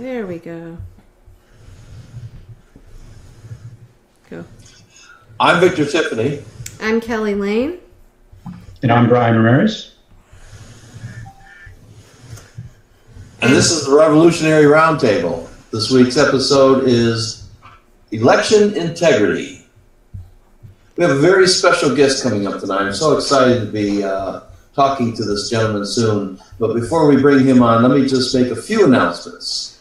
There we go. Go. I'm Victor Tiffany. I'm Kelly Lane. And I'm Brian Ramirez. And this is the Revolutionary Roundtable. This week's episode is Election Integrity. We have a very special guest coming up tonight. I'm so excited to be talking to this gentleman soon. But before we bring him on, let me just make a few announcements.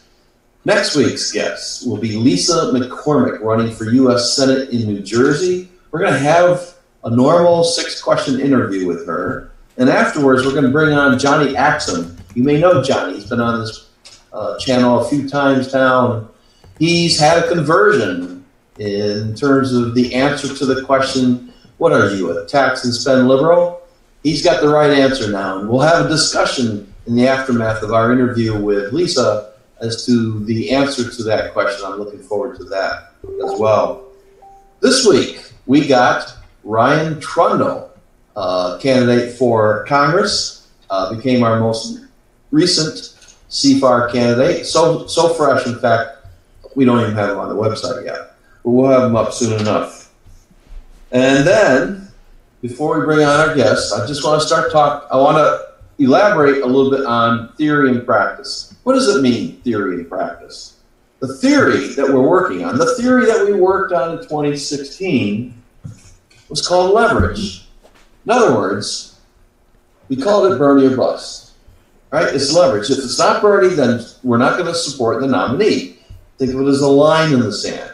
Next week's guest will be Lisa McCormick, running for U.S. Senate in New Jersey. We're going to have a normal 6-question interview with her. And afterwards, we're going to bring on Johnny Axum. You may know Johnny. He's been on this channel a few times now. He's had a conversion in terms of the answer to the question, what are you, a tax and spend liberal? He's got the right answer now. And we'll have a discussion in the aftermath of our interview with Lisa as to the answer to that question. I'm looking forward to that as well. This week, we got Ryan Trundle, candidate for Congress, became our most recent CFAR candidate. So fresh, in fact, we don't even have him on the website yet. But we'll have him up soon enough. And then, before we bring on our guests, I just want to I want to elaborate a little bit on theory and practice. What does it mean, theory and practice? The theory that we're working on, the theory that we worked on in 2016 was called leverage. In other words, we called it Bernie or bust. Right? It's leverage. If it's not Bernie, then we're not going to support the nominee. Think of it as a line in the sand.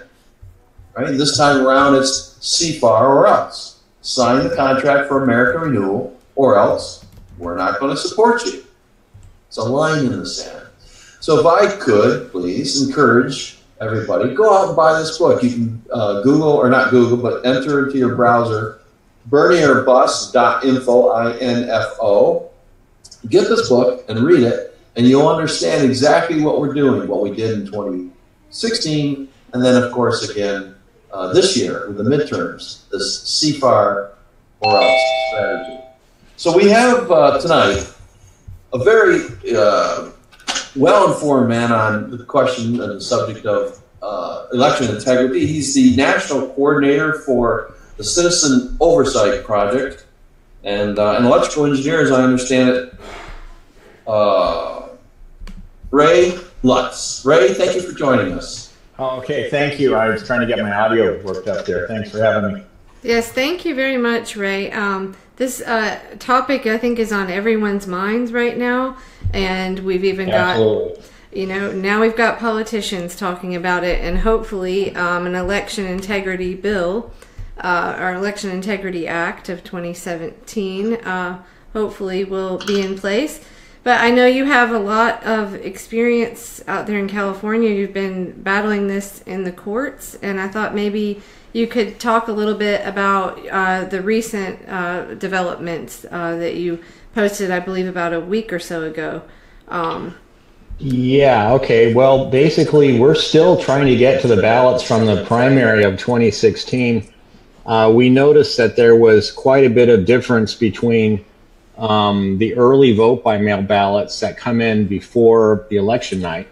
Right? This time around, it's CFAR or else. Sign the contract for American Renewal, or else we're not going to support you. It's a line in the sand. So if I could, please, encourage everybody, go out and buy this book. You can Google, or not Google, but enter into your browser, bernieorbust.info, I-N-F-O. Get this book and read it, and you'll understand exactly what we're doing, what we did in 2016, and then, of course, again, this year with the midterms, this CFAR or else strategy. So we have tonight a very well-informed man on the question and the subject of election integrity. He's the national coordinator for the Citizen Oversight Project and an electrical engineer, as I understand it, Ray Lutz. Ray, thank you for joining us. Oh, okay, thank you. I was trying to get my audio worked up there. Thanks for having me. Yes, thank you very much, Ray. This topic, I think, is on everyone's minds right now, and we've even got, now we've got politicians talking about it, and hopefully an election integrity bill, our Election Integrity Act of 2017, hopefully will be in place. But I know you have a lot of experience out there in California. You've been battling this in the courts, and I thought maybe you could talk a little bit about the recent developments that you posted, I believe, about a week or so ago. Yeah, okay. Well, basically, we're still trying to get to the ballots from the primary of 2016. We noticed that there was quite a bit of difference between the early vote by mail ballots that come in before the election night.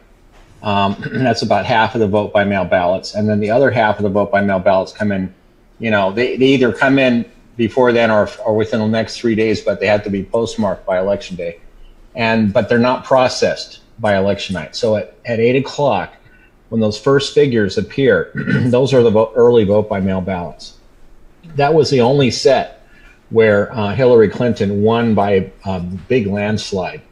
That's about half of the vote by mail ballots. And then the other half of the vote by mail ballots come in, they either come in before then or within the next 3 days, but they have to be postmarked by election day. But they're not processed by election night. So at 8 o'clock, when those first figures appear, those are the early vote by mail ballots. That was the only set where Hillary Clinton won by a big landslide.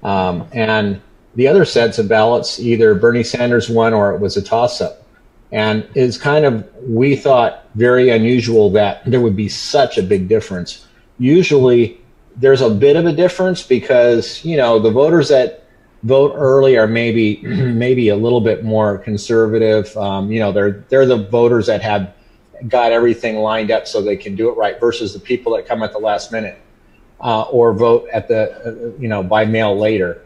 And the other sets of ballots, either Bernie Sanders won or it was a toss-up. And it's kind of, we thought, very unusual that there would be such a big difference. Usually there's a bit of a difference because, the voters that vote early are maybe a little bit more conservative. They're the voters that have got everything lined up so they can do it right versus the people that come at the last minute or vote at the, by mail later.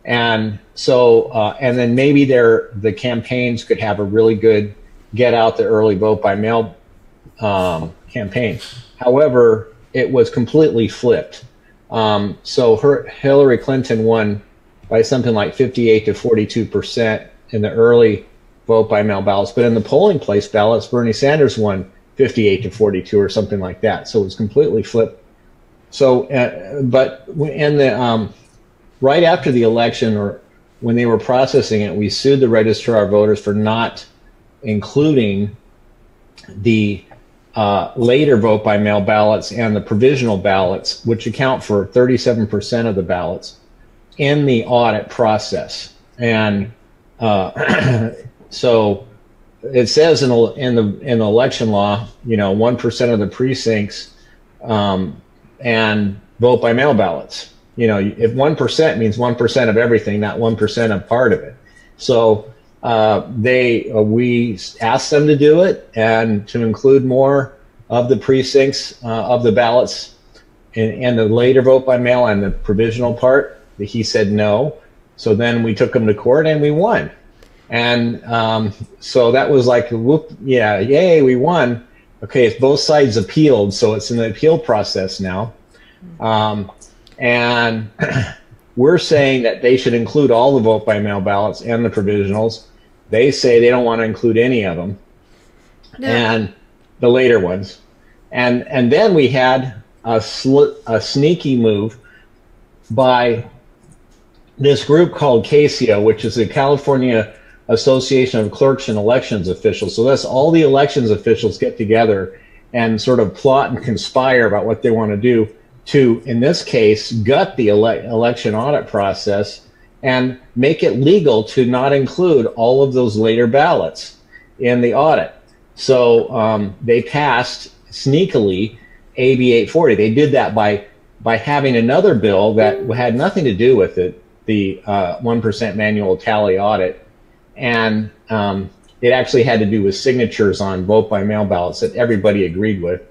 And so, and then maybe the campaigns could have a really good get out the early vote by mail campaign. However, it was completely flipped. So Hillary Clinton won by something like 58 to 42%, the early vote by mail ballots, but in the polling place ballots, Bernie Sanders won 58 to 42 or something like that. So it was completely flipped. So, but in the right after the election, or when they were processing it, we sued the registrar of voters for not including the later vote by mail ballots and the provisional ballots, which account for 37% of the ballots, in the audit process. And so it says in the election law, 1% of the precincts and vote by mail ballots. If 1% means 1% of everything, not 1% of part of it. So we asked them to do it and to include more of the precincts of the ballots in the later vote by mail and the provisional part. He said no. So then we took him to court and we won. And so that was like, whoop, yeah, yay, we won. Okay, it's both sides appealed, so it's in the appeal process now. And we're saying that they should include all the vote by mail ballots and the provisionals. They say they don't want to include any of them, and the later ones. And then we had a sneaky move by this group called CASIO, which is the California Association of Clerks and Elections Officials. So that's all the elections officials get together and sort of plot and conspire about what they want to do to, in this case, gut the election audit process and make it legal to not include all of those later ballots in the audit. So they passed sneakily AB 840. They did that by having another bill that had nothing to do with it, the 1% manual tally audit, and it actually had to do with signatures on vote by mail ballots that everybody agreed with.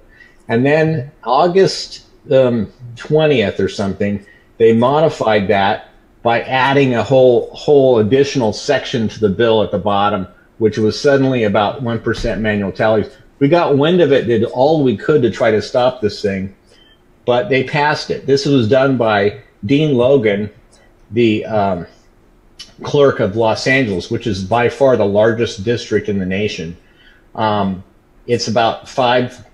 And then August 20th or something, they modified that by adding a whole additional section to the bill at the bottom, which was suddenly about 1% manual tallies. We got wind of it, did all we could to try to stop this thing, but they passed it. This was done by Dean Logan, the clerk of Los Angeles, which is by far the largest district in the nation. It's about 5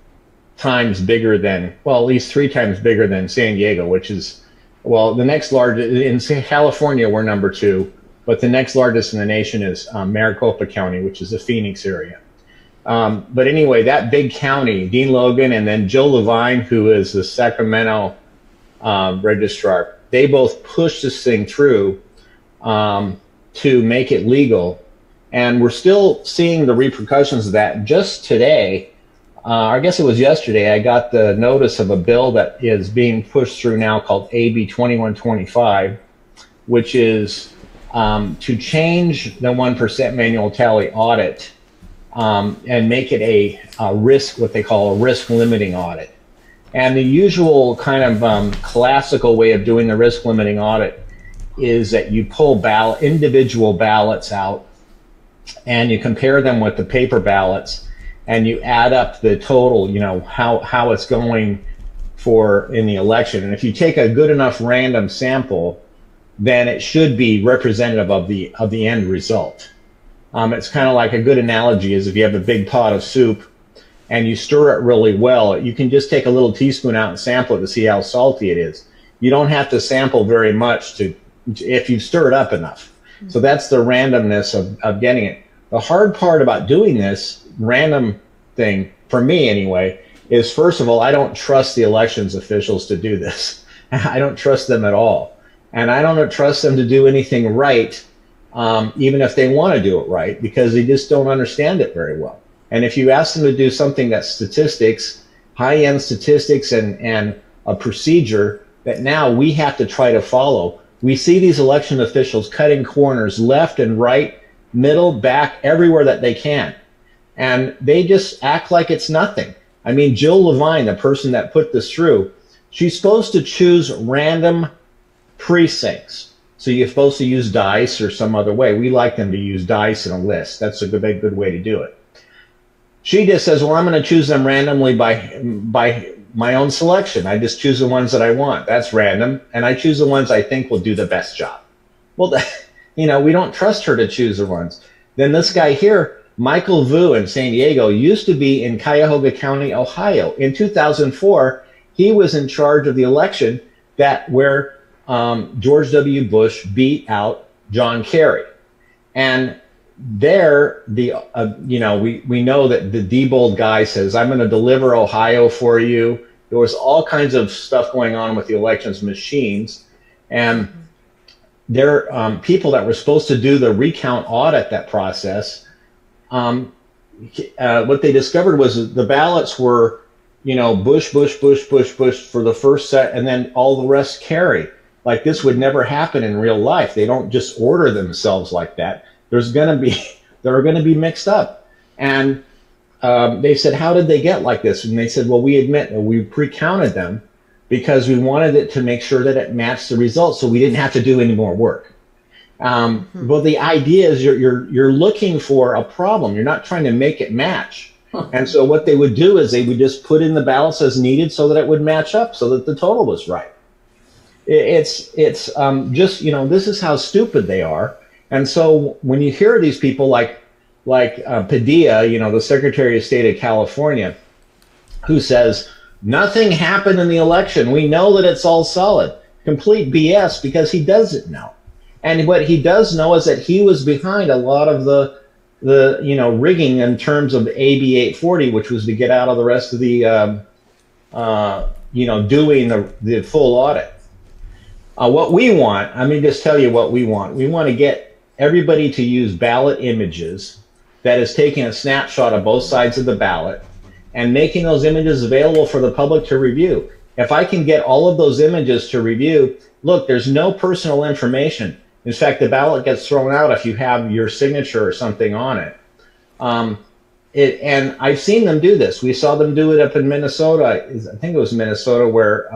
times bigger than, well, at least 3 times bigger than San Diego, which is, well, the next largest, in California, we're number 2, but the next largest in the nation is Maricopa County, which is the Phoenix area. But anyway, that big county, Dean Logan and then Joe Levine, who is the Sacramento registrar, they both pushed this thing through to make it legal. And we're still seeing the repercussions of that. Just today, I guess it was yesterday, I got the notice of a bill that is being pushed through now called AB 2125, which is to change the 1% manual tally audit and make it a risk, what they call a risk limiting audit. And the usual kind of classical way of doing the risk limiting audit is that you pull individual ballots out and you compare them with the paper ballots and you add up the total, how it's going for in the election. And if you take a good enough random sample, then it should be representative of the end result. It's kind of like a good analogy is if you have a big pot of soup and you stir it really well, you can just take a little teaspoon out and sample it to see how salty it is. You don't have to sample very much if you stir it up enough. So that's the randomness of getting it. The hard part about doing this random thing, for me anyway, is first of all, I don't trust the elections officials to do this. I don't trust them at all. And I don't trust them to do anything right, even if they want to do it right, because they just don't understand it very well. And if you ask them to do something that's statistics, high-end statistics and a procedure that now we have to try to follow, we see these election officials cutting corners left and right, middle, back, everywhere that they can. And they just act like it's nothing. I mean, Jill Levine, the person that put this through, she's supposed to choose random precincts. So you're supposed to use dice or some other way. We like them to use dice in a list. That's a good way to do it. She just says, well, I'm going to choose them randomly by my own selection. I just choose the ones that I want. That's random. And I choose the ones I think will do the best job. Well, we don't trust her to choose the ones. Then this guy here, Michael Vu in San Diego, used to be in Cuyahoga County, Ohio. In 2004, he was in charge of the election where George W. Bush beat out John Kerry. And there, we know that the Diebold guy says, I'm going to deliver Ohio for you. There was all kinds of stuff going on with the elections machines. And there people that were supposed to do the recount audit that process, what they discovered was the ballots were, Bush, Bush, Bush, Bush, Bush for the first set, and then all the rest Kerry. Like, this would never happen in real life. They don't just order themselves like that. They're going to be mixed up. And they said, how did they get like this? And they said, well, we admit that we pre-counted them because we wanted it to make sure that it matched the results, so we didn't have to do any more work. Well, the idea is you're looking for a problem. You're not trying to make it match. And so what they would do is they would just put in the ballots as needed so that it would match up, so that the total was right. It's just, this is how stupid they are. And so when you hear these people like Padilla, the Secretary of State of California, who says, nothing happened in the election. We know that it's all solid. Complete BS, because he doesn't know. And what he does know is that he was behind a lot of the rigging in terms of AB 840, which was to get out of the rest of the, doing the full audit. What we want, let me just tell you what we want. We want to get everybody to use ballot images that is taking a snapshot of both sides of the ballot and making those images available for the public to review. If I can get all of those images to review, look, there's no personal information. In fact, the ballot gets thrown out if you have your signature or something on it. And I've seen them do this. We saw them do it up in Minnesota. I think it was Minnesota where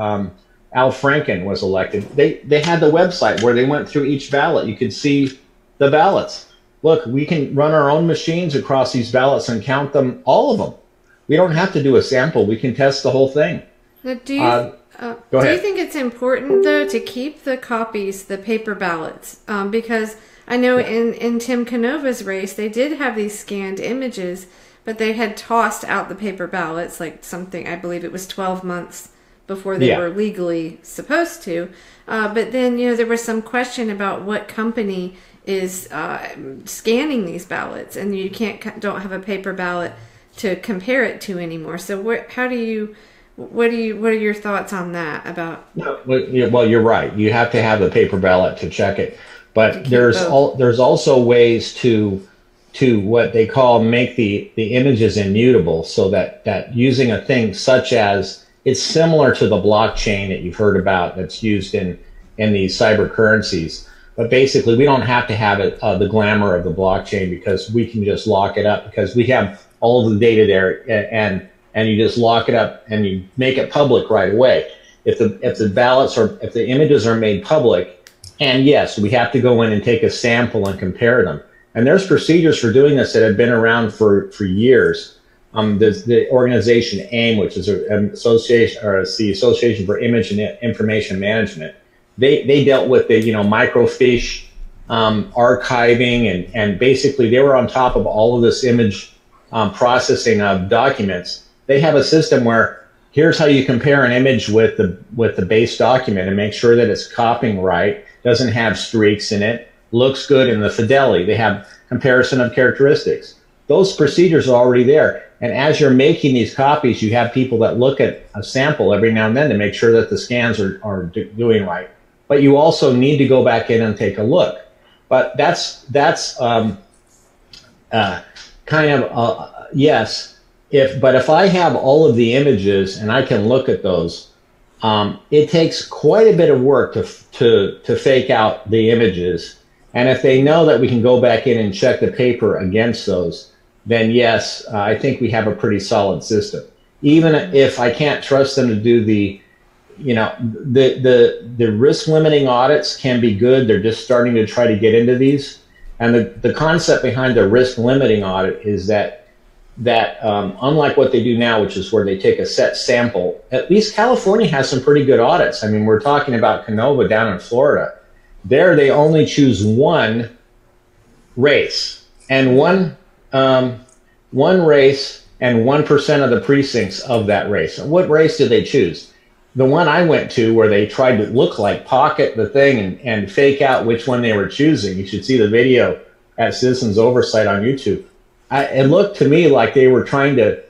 Al Franken was elected. They had the website where they went through each ballot. You could see the ballots. Look, we can run our own machines across these ballots and count them, all of them. We don't have to do a sample. We can test the whole thing. Now, do you think it's important, though, to keep the copies, the paper ballots? Because I know in Tim Canova's race, they did have these scanned images, but they had tossed out the paper ballots, like something, I believe it was 12 months before they were legally supposed to. But then, there was some question about what company is scanning these ballots, and you don't have a paper ballot to compare it to anymore. So what are your thoughts on that about? Well, you're right. You have to have the paper ballot to check it, but there's also ways to what they call make the images immutable, so that using a thing such as, it's similar to the blockchain that you've heard about that's used in these cyber currencies. But basically, we don't have to have it the glamour of the blockchain, because we can just lock it up, because we have all of the data there, and you just lock it up and you make it public right away. If the images are made public, and yes, we have to go in and take a sample and compare them. And there's procedures for doing this that have been around for years. The organization AIM, which is an association, or it's the Association for Image and Information Management, they dealt with the microfiche archiving, and basically they were on top of all of this image processing of documents. They have a system where here's how you compare an image with the base document and make sure that it's copying right, doesn't have streaks in it, looks good in the fidelity. They have comparison of characteristics. Those procedures are already there. And as you're making these copies, you have people that look at a sample every now and then to make sure that the scans are doing right. But you also need to go back in and take a look. But that's yes. But if I have all of the images and I can look at those, it takes quite a bit of work to fake out the images. And if they know that we can go back in and check the paper against those, then yes, I think we have a pretty solid system. Even if I can't trust them to do the risk limiting audits can be good. They're just starting to try to get into these. And the concept behind the risk limiting audit is that unlike what they do now, which is where they take a set sample, at least California has some pretty good audits. I mean, we're talking about Canova down in Florida. There they only choose one race, and one race and 1% of the precincts of that race. And what race did they choose? The one I went to where they tried to look like pocket the thing and fake out which one they were choosing. You should see the video at Citizens Oversight on YouTube. It looked to me like they were trying to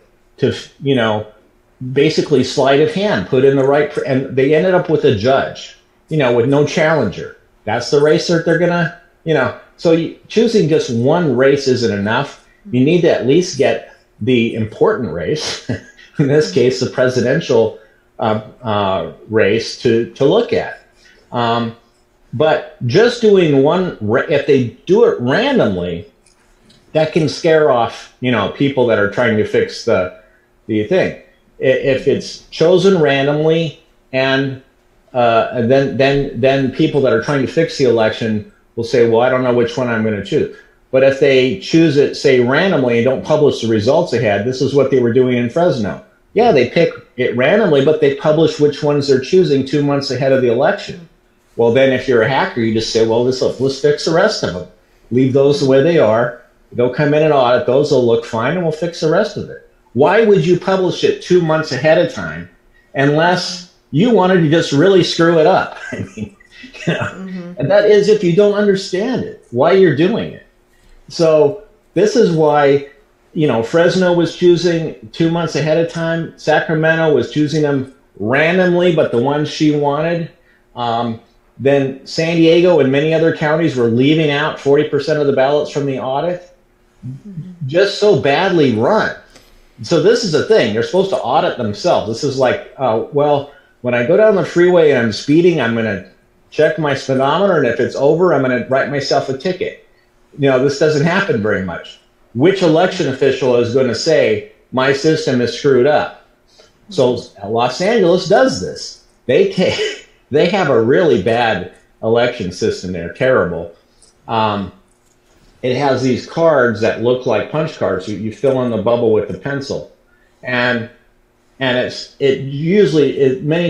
basically sleight of hand, put in the right, and they ended up with a judge, with no challenger. That's the race that they're gonna, So choosing just one race isn't enough. You need to at least get the important race, in this case, the presidential race to look at. But just doing one, if they do it randomly, that can scare off, people that are trying to fix the thing. If it's chosen randomly, and then people that are trying to fix the election will say, well, I don't know which one I'm going to choose. But if they choose it, say, randomly and don't publish the results ahead, this is what they were doing in Fresno. Yeah, they pick it randomly, but they publish which ones they're choosing 2 months ahead of the election. Well, then if you're a hacker, you just say, well, let's fix the rest of them. Leave those the way they are. They'll come in and audit those. They'll look fine, and we'll fix the rest of it. Why would you publish it 2 months ahead of time unless you wanted to just really screw it up? I mean, and that is if you don't understand it, why you're doing it. So this is why, Fresno was choosing 2 months ahead of time. Sacramento was choosing them randomly, but the ones she wanted. Then San Diego and many other counties were leaving out 40% of the ballots from the audit. Just so badly run. So this is the thing. They're supposed to audit themselves. This is like, well, when I go down the freeway and I'm speeding, I'm going to check my speedometer, and if it's over, I'm going to write myself a ticket. This doesn't happen very much. Which election official is going to say, my system is screwed up? So Los Angeles does this. They have a really bad election system. They're terrible. It has these cards that look like punch cards. You fill in the bubble with the pencil. And many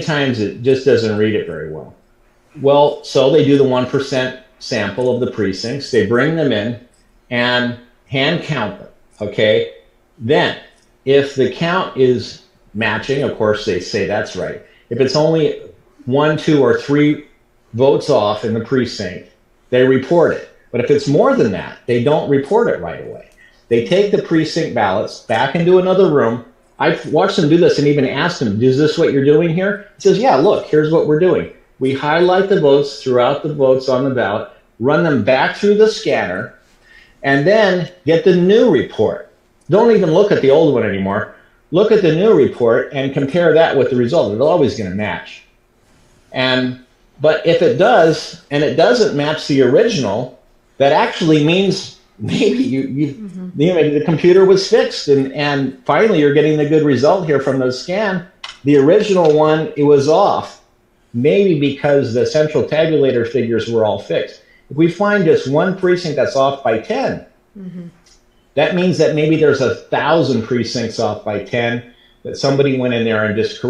times it just doesn't read it very well. Well, so they do the 1% sample of the precincts. They bring them in and hand count them, okay? Then, if the count is matching, of course they say that's right. If it's only 1, 2, or 3 votes off in the precinct, they report it. But if it's more than that, they don't report it right away. They take the precinct ballots back into another room. I've watched them do this and even asked them, is this what you're doing here? He says, yeah, look, here's what we're doing. We highlight the votes throughout the votes on the ballot, run them back through the scanner, and then get the new report. Don't even look at the old one anymore. Look at the new report and compare that with the result. It's always going to match. But if it does, and it doesn't match the original, that actually means maybe the computer was fixed, and finally you're getting the good result here from the scan. The original one, it was off. Maybe because the central tabulator figures were all fixed. If we find just one precinct that's off by 10, that means that maybe there's 1,000 precincts off by 10 that somebody went in there and just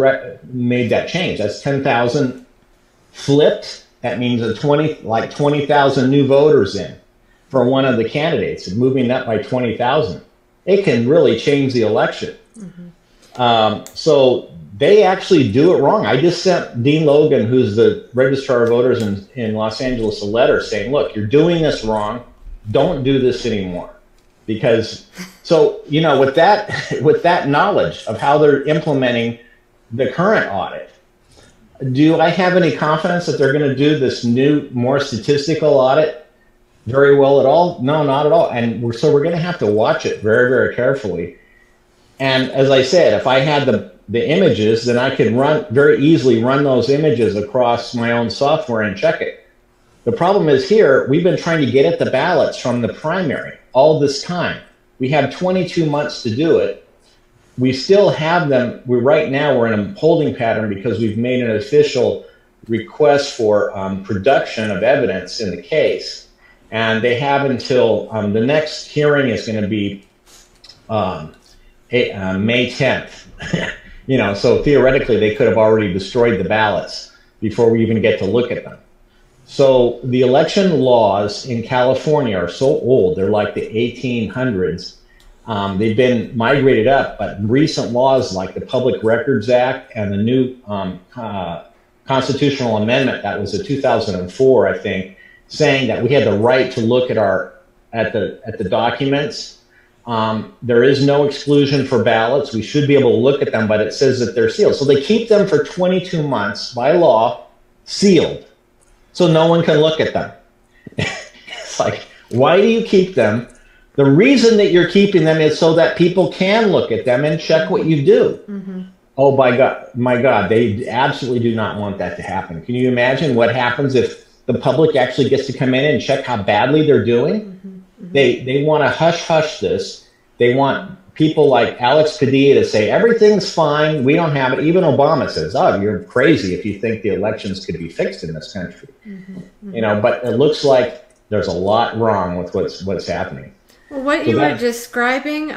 made that change. That's 10,000 flipped. That means 20,000 new voters in for one of the candidates, and moving that by 20,000. It can really change the election. So they actually do it wrong. I just sent Dean Logan, who's the registrar of voters in Los Angeles, a letter saying, look, you're doing this wrong. Don't do this anymore. Because, with that knowledge of how they're implementing the current audit, do I have any confidence that they're going to do this new, more statistical audit very well at all? No, not at all. And so we're going to have to watch it very, very carefully. And as I said, if I had the images, then I could very easily run those images across my own software and check it. The problem is here, we've been trying to get at the ballots from the primary all this time. We have 22 months to do it. We still have them. Right now we're in a holding pattern because we've made an official request for production of evidence in the case. And they have until the next hearing is going to be May 10th. So theoretically they could have already destroyed the ballots before we even get to look at them. So the election laws in California are so old, they're like the 1800s. They've been migrated up, but recent laws like the Public Records Act and the new constitutional amendment that was in 2004, I think, saying that we had the right to look at the documents. There is no exclusion for ballots. We should be able to look at them, but it says that they're sealed. So they keep them for 22 months by law, sealed, so no one can look at them. It's like, why do you keep them? The reason that you're keeping them is so that people can look at them and check what you do. Mm-hmm. Oh my God, they absolutely do not want that to happen. Can you imagine what happens if the public actually gets to come in and check how badly they're doing? Mm-hmm. Mm-hmm. They want to hush this. They want people like Alex Padilla to say, everything's fine, we don't have it. Even Obama says, oh, you're crazy if you think the elections could be fixed in this country. Mm-hmm. Mm-hmm. But it looks like there's a lot wrong with what's happening. Well, what you were describing,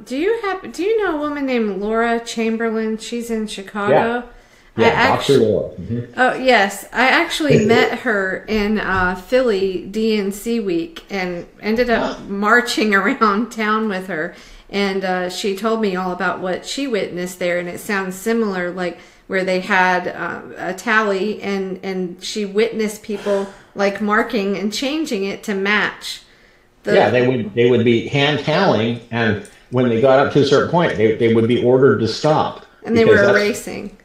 do you know a woman named Laura Chamberlain? She's in Chicago. Yeah, Dr. Laura. Mm-hmm. Oh, yes. I actually met her in Philly DNC week and ended up marching around town with her. And she told me all about what she witnessed there, and it sounds similar, like where they had a tally, and she witnessed people like marking and changing it to match. They would be hand tallying, and when they got up to a certain point, they would be ordered to stop. And they were erasing.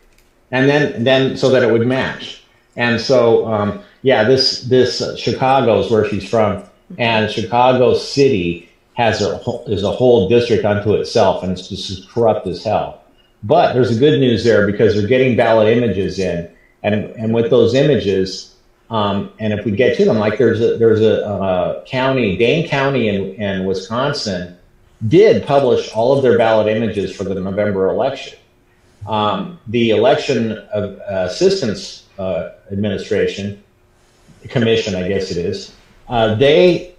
And then so that it would match. And so, this Chicago is where she's from, and Chicago City is a whole district unto itself, and it's just corrupt as hell. But there's a good news there, because they're getting ballot images in, and with those images, and if we get to them, like there's a county, Dane County in Wisconsin, did publish all of their ballot images for the November election. The Election Assistance Administration Commission, I guess it is, they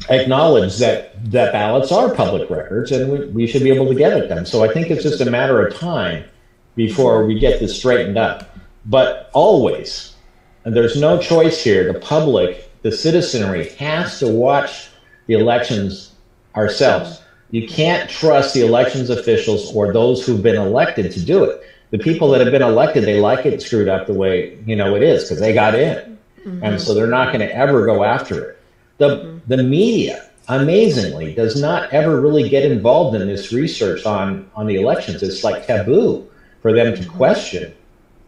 acknowledge that ballots are public records, and we should be able to get at them. So I think it's just a matter of time before we get this straightened up. But always, and there's no choice here, the public, the citizenry, has to watch the elections ourselves. You can't trust the elections officials or those who've been elected to do it. The people that have been elected, they like it screwed up the way it is, because they got in. Mm-hmm. And so they're not going to ever go after it. The media, amazingly, does not ever really get involved in this research on the elections. It's like taboo for them to question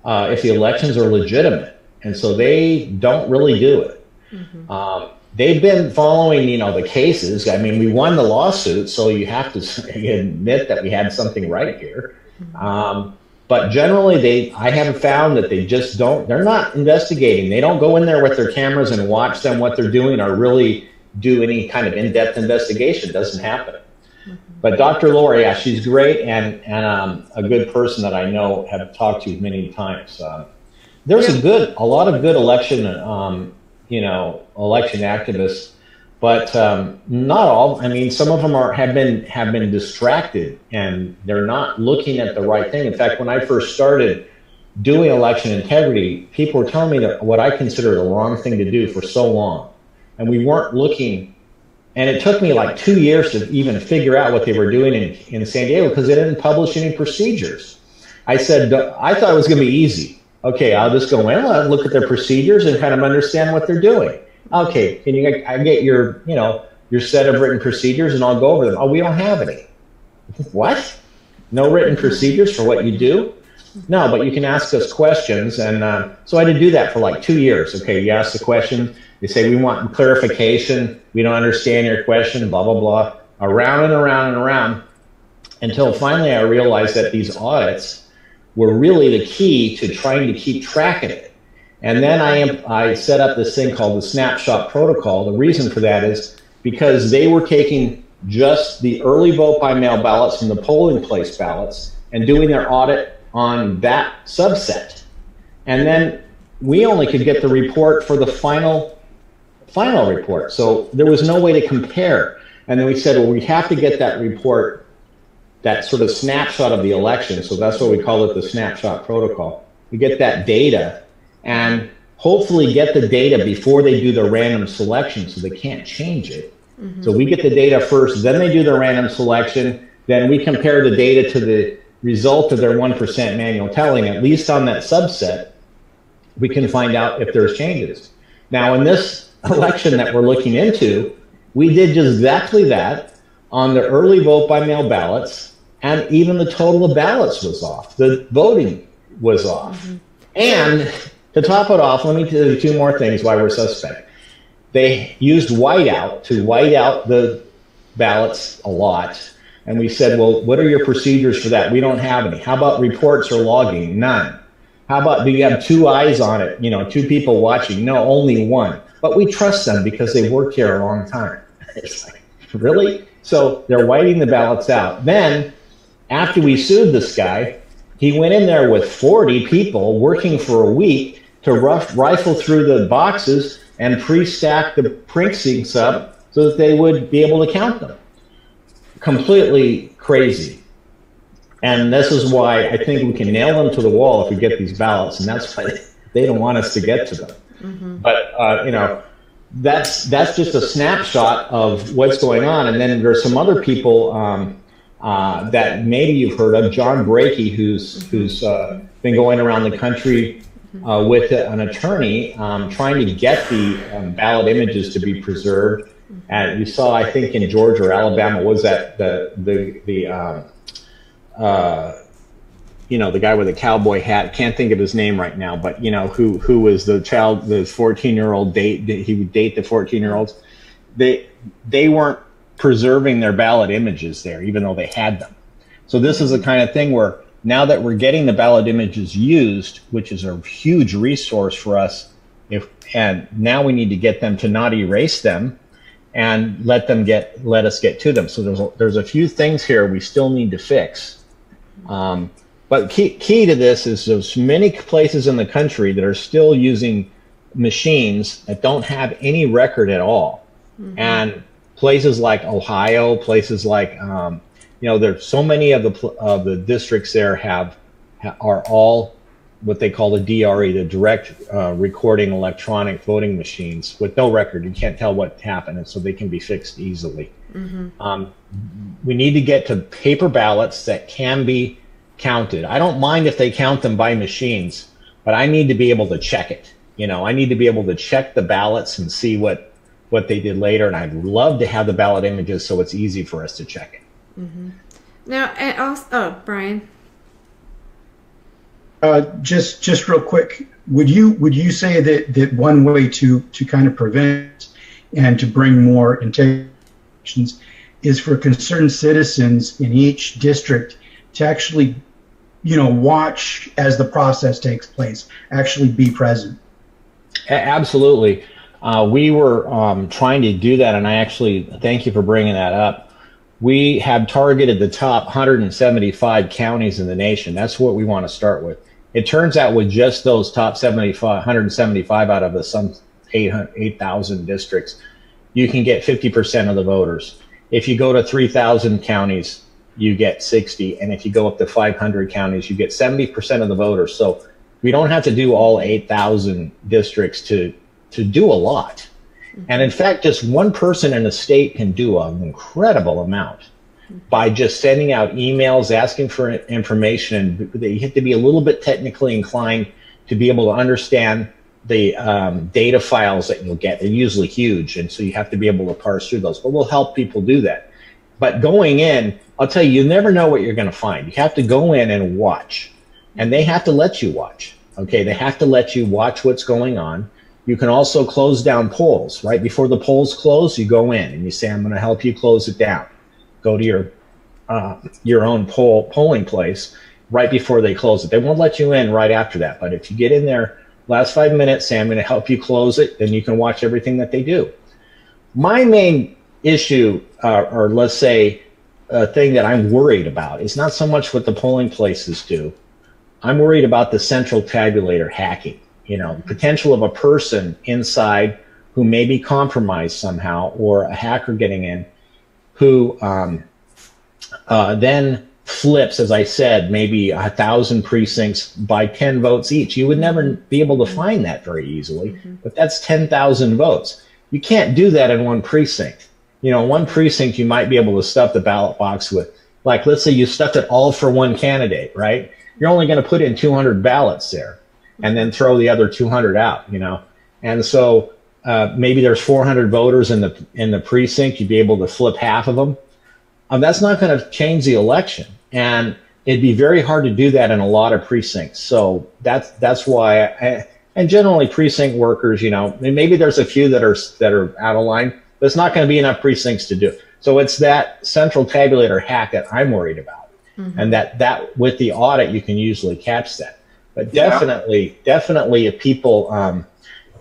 if the elections are legitimate. And so they don't really do it. Mm-hmm. They've been following, the cases. I mean, we won the lawsuit, so you have to admit that we had something right here. Mm-hmm. But generally, I haven't found that they just don't, they're not investigating. They don't go in there with their cameras and watch them, what they're doing, or really do any kind of in-depth investigation. It doesn't happen. Mm-hmm. But Dr. Laura, she's great, and a good person that I know, have talked to many times. There's a lot of good election activists, but not all. I mean, some of them have been distracted, and they're not looking at the right thing. In fact, when I first started doing election integrity, people were telling me that what I consider the wrong thing to do for so long, and we weren't looking. And it took me like 2 years to even figure out what they were doing in San Diego, because they didn't publish any procedures. I thought it was going to be easy. Okay, I'll just go in and look at their procedures and kind of understand what they're doing. Okay, I get your set of written procedures, and I'll go over them. Oh, we don't have any. What? No written procedures for what you do? No, but you can ask us questions. And so I had to do that for like 2 years. Okay, you ask the question. They say, we want clarification. We don't understand your question, blah, blah, blah. Around and around and around, until finally I realized that these audits were really the key to trying to keep track of it. And then I set up this thing called the snapshot protocol. The reason for that is because they were taking just the early vote by mail ballots and the polling place ballots and doing their audit on that subset. And then we only could get the report for the final report. So there was no way to compare. And then we said, well, we have to get that report, that sort of snapshot of the election. So that's what we call it, the snapshot protocol. We get that data, and hopefully get the data before they do the random selection so they can't change it. So we get the data first, then they do the random selection, then we compare the data to the result of their 1% manual telling. At least on that subset, we can find out if there's changes. Now, in this election that we're looking into, we did just exactly that on the early vote by mail ballots, and even the total of ballots was off. The voting was off. And to top it off, let me tell you 2 more things why we're suspect. They used whiteout to white out the ballots a lot. And we said, well, what are your procedures for that? We don't have any. How about reports or logging? None. How about, do you have 2 eyes on it? 2 people watching? No, only 1. But we trust them because they worked here a long time. It's like, really? So they're whiting the ballots out. Then, after we sued this guy, he went in there with 40 people working for a week to rifle through the boxes and pre-stack the precincts up so that they would be able to count them. Completely crazy. And this is why I think we can nail them to the wall if we get these ballots, and that's why they don't want us to get to them. But, that's just a snapshot of what's going on. And then there's some other people that maybe you've heard of. John Brakey, who's been going around the country with an attorney trying to get the ballot images to be preserved. And you saw, I think, in Georgia or Alabama, was that the guy with the cowboy hat, can't think of his name right now, but who was the 14-year-old he would date the 14-year-olds. They weren't preserving their ballot images there, even though they had them. So this is the kind of thing where now that we're getting the ballot images used, which is a huge resource for us, and now we need to get them to not erase them and let us get to them. So there's a few things here we still need to fix. But key to this is there's many places in the country that are still using machines that don't have any record at all. And places like Ohio, places like, there's so many of the districts there are all what they call the DRE, the direct recording electronic voting machines with no record. You can't tell what happened, and so they can be fixed easily. We need to get to paper ballots that can be counted. I don't mind if they count them by machines, but I need to be able to check it. I need to be able to check the ballots and see what they did later, and I'd love to have the ballot images so it's easy for us to check it. Now, and also, Brian. Just real quick, would you say that one way to kind of prevent and to bring more integrity is for concerned citizens in each district to actually, watch as the process takes place, actually be present? Absolutely. We were trying to do that, and I actually thank you for bringing that up. We have targeted the top 175 counties in the nation. That's what we want to start with. It turns out with just those top 175 out of the some 8,000 districts, you can get 50% of the voters. If you go to 3,000 counties, you get 60, and if you go up to 500 counties, you get 70% of the voters. So we don't have to do all 8,000 districts to do a lot. And in fact, just one person in a state can do an incredible amount by just sending out emails, asking for information. You have to be a little bit technically inclined to be able to understand the data files that you'll get. They're usually huge, and so you have to be able to parse through those. But we'll help people do that. But going in, I'll tell you, you never know what you're going to find. You have to go in and watch, and they have to let you watch. Okay, they have to let you watch what's going on. You can also close down polls. Right before the polls close, you go in and you say, I'm going to help you close it down. Go to your own polling place right before they close it. They won't let you in right after that. But if you get in there, last 5 minutes, say, I'm going to help you close it, then you can watch everything that they do. My main issue, or let's say a thing that I'm worried about, is not so much what the polling places do. I'm worried about the central tabulator hacking. The potential of a person inside who may be compromised somehow, or a hacker getting in, who then flips, as I said, maybe 1,000 precincts by 10 votes each. You would never be able to find that very easily, but that's 10,000 votes. You can't do that in one precinct. You know, one precinct, you might be able to stuff the ballot box with, like, let's say you stuffed it all for one candidate, right? You're only going to put in 200 ballots there and then throw the other 200 out, you know? And so maybe there's 400 voters in the precinct. You'd be able to flip half of them. That's not going to change the election. And it'd be very hard to do that in a lot of precincts. So that's why and generally precinct workers, you know, maybe there's a few that are out of line, but it's not going to be enough precincts to do. So it's that central tabulator hack that I'm worried about. And that with the audit, you can usually catch that. But definitely if people,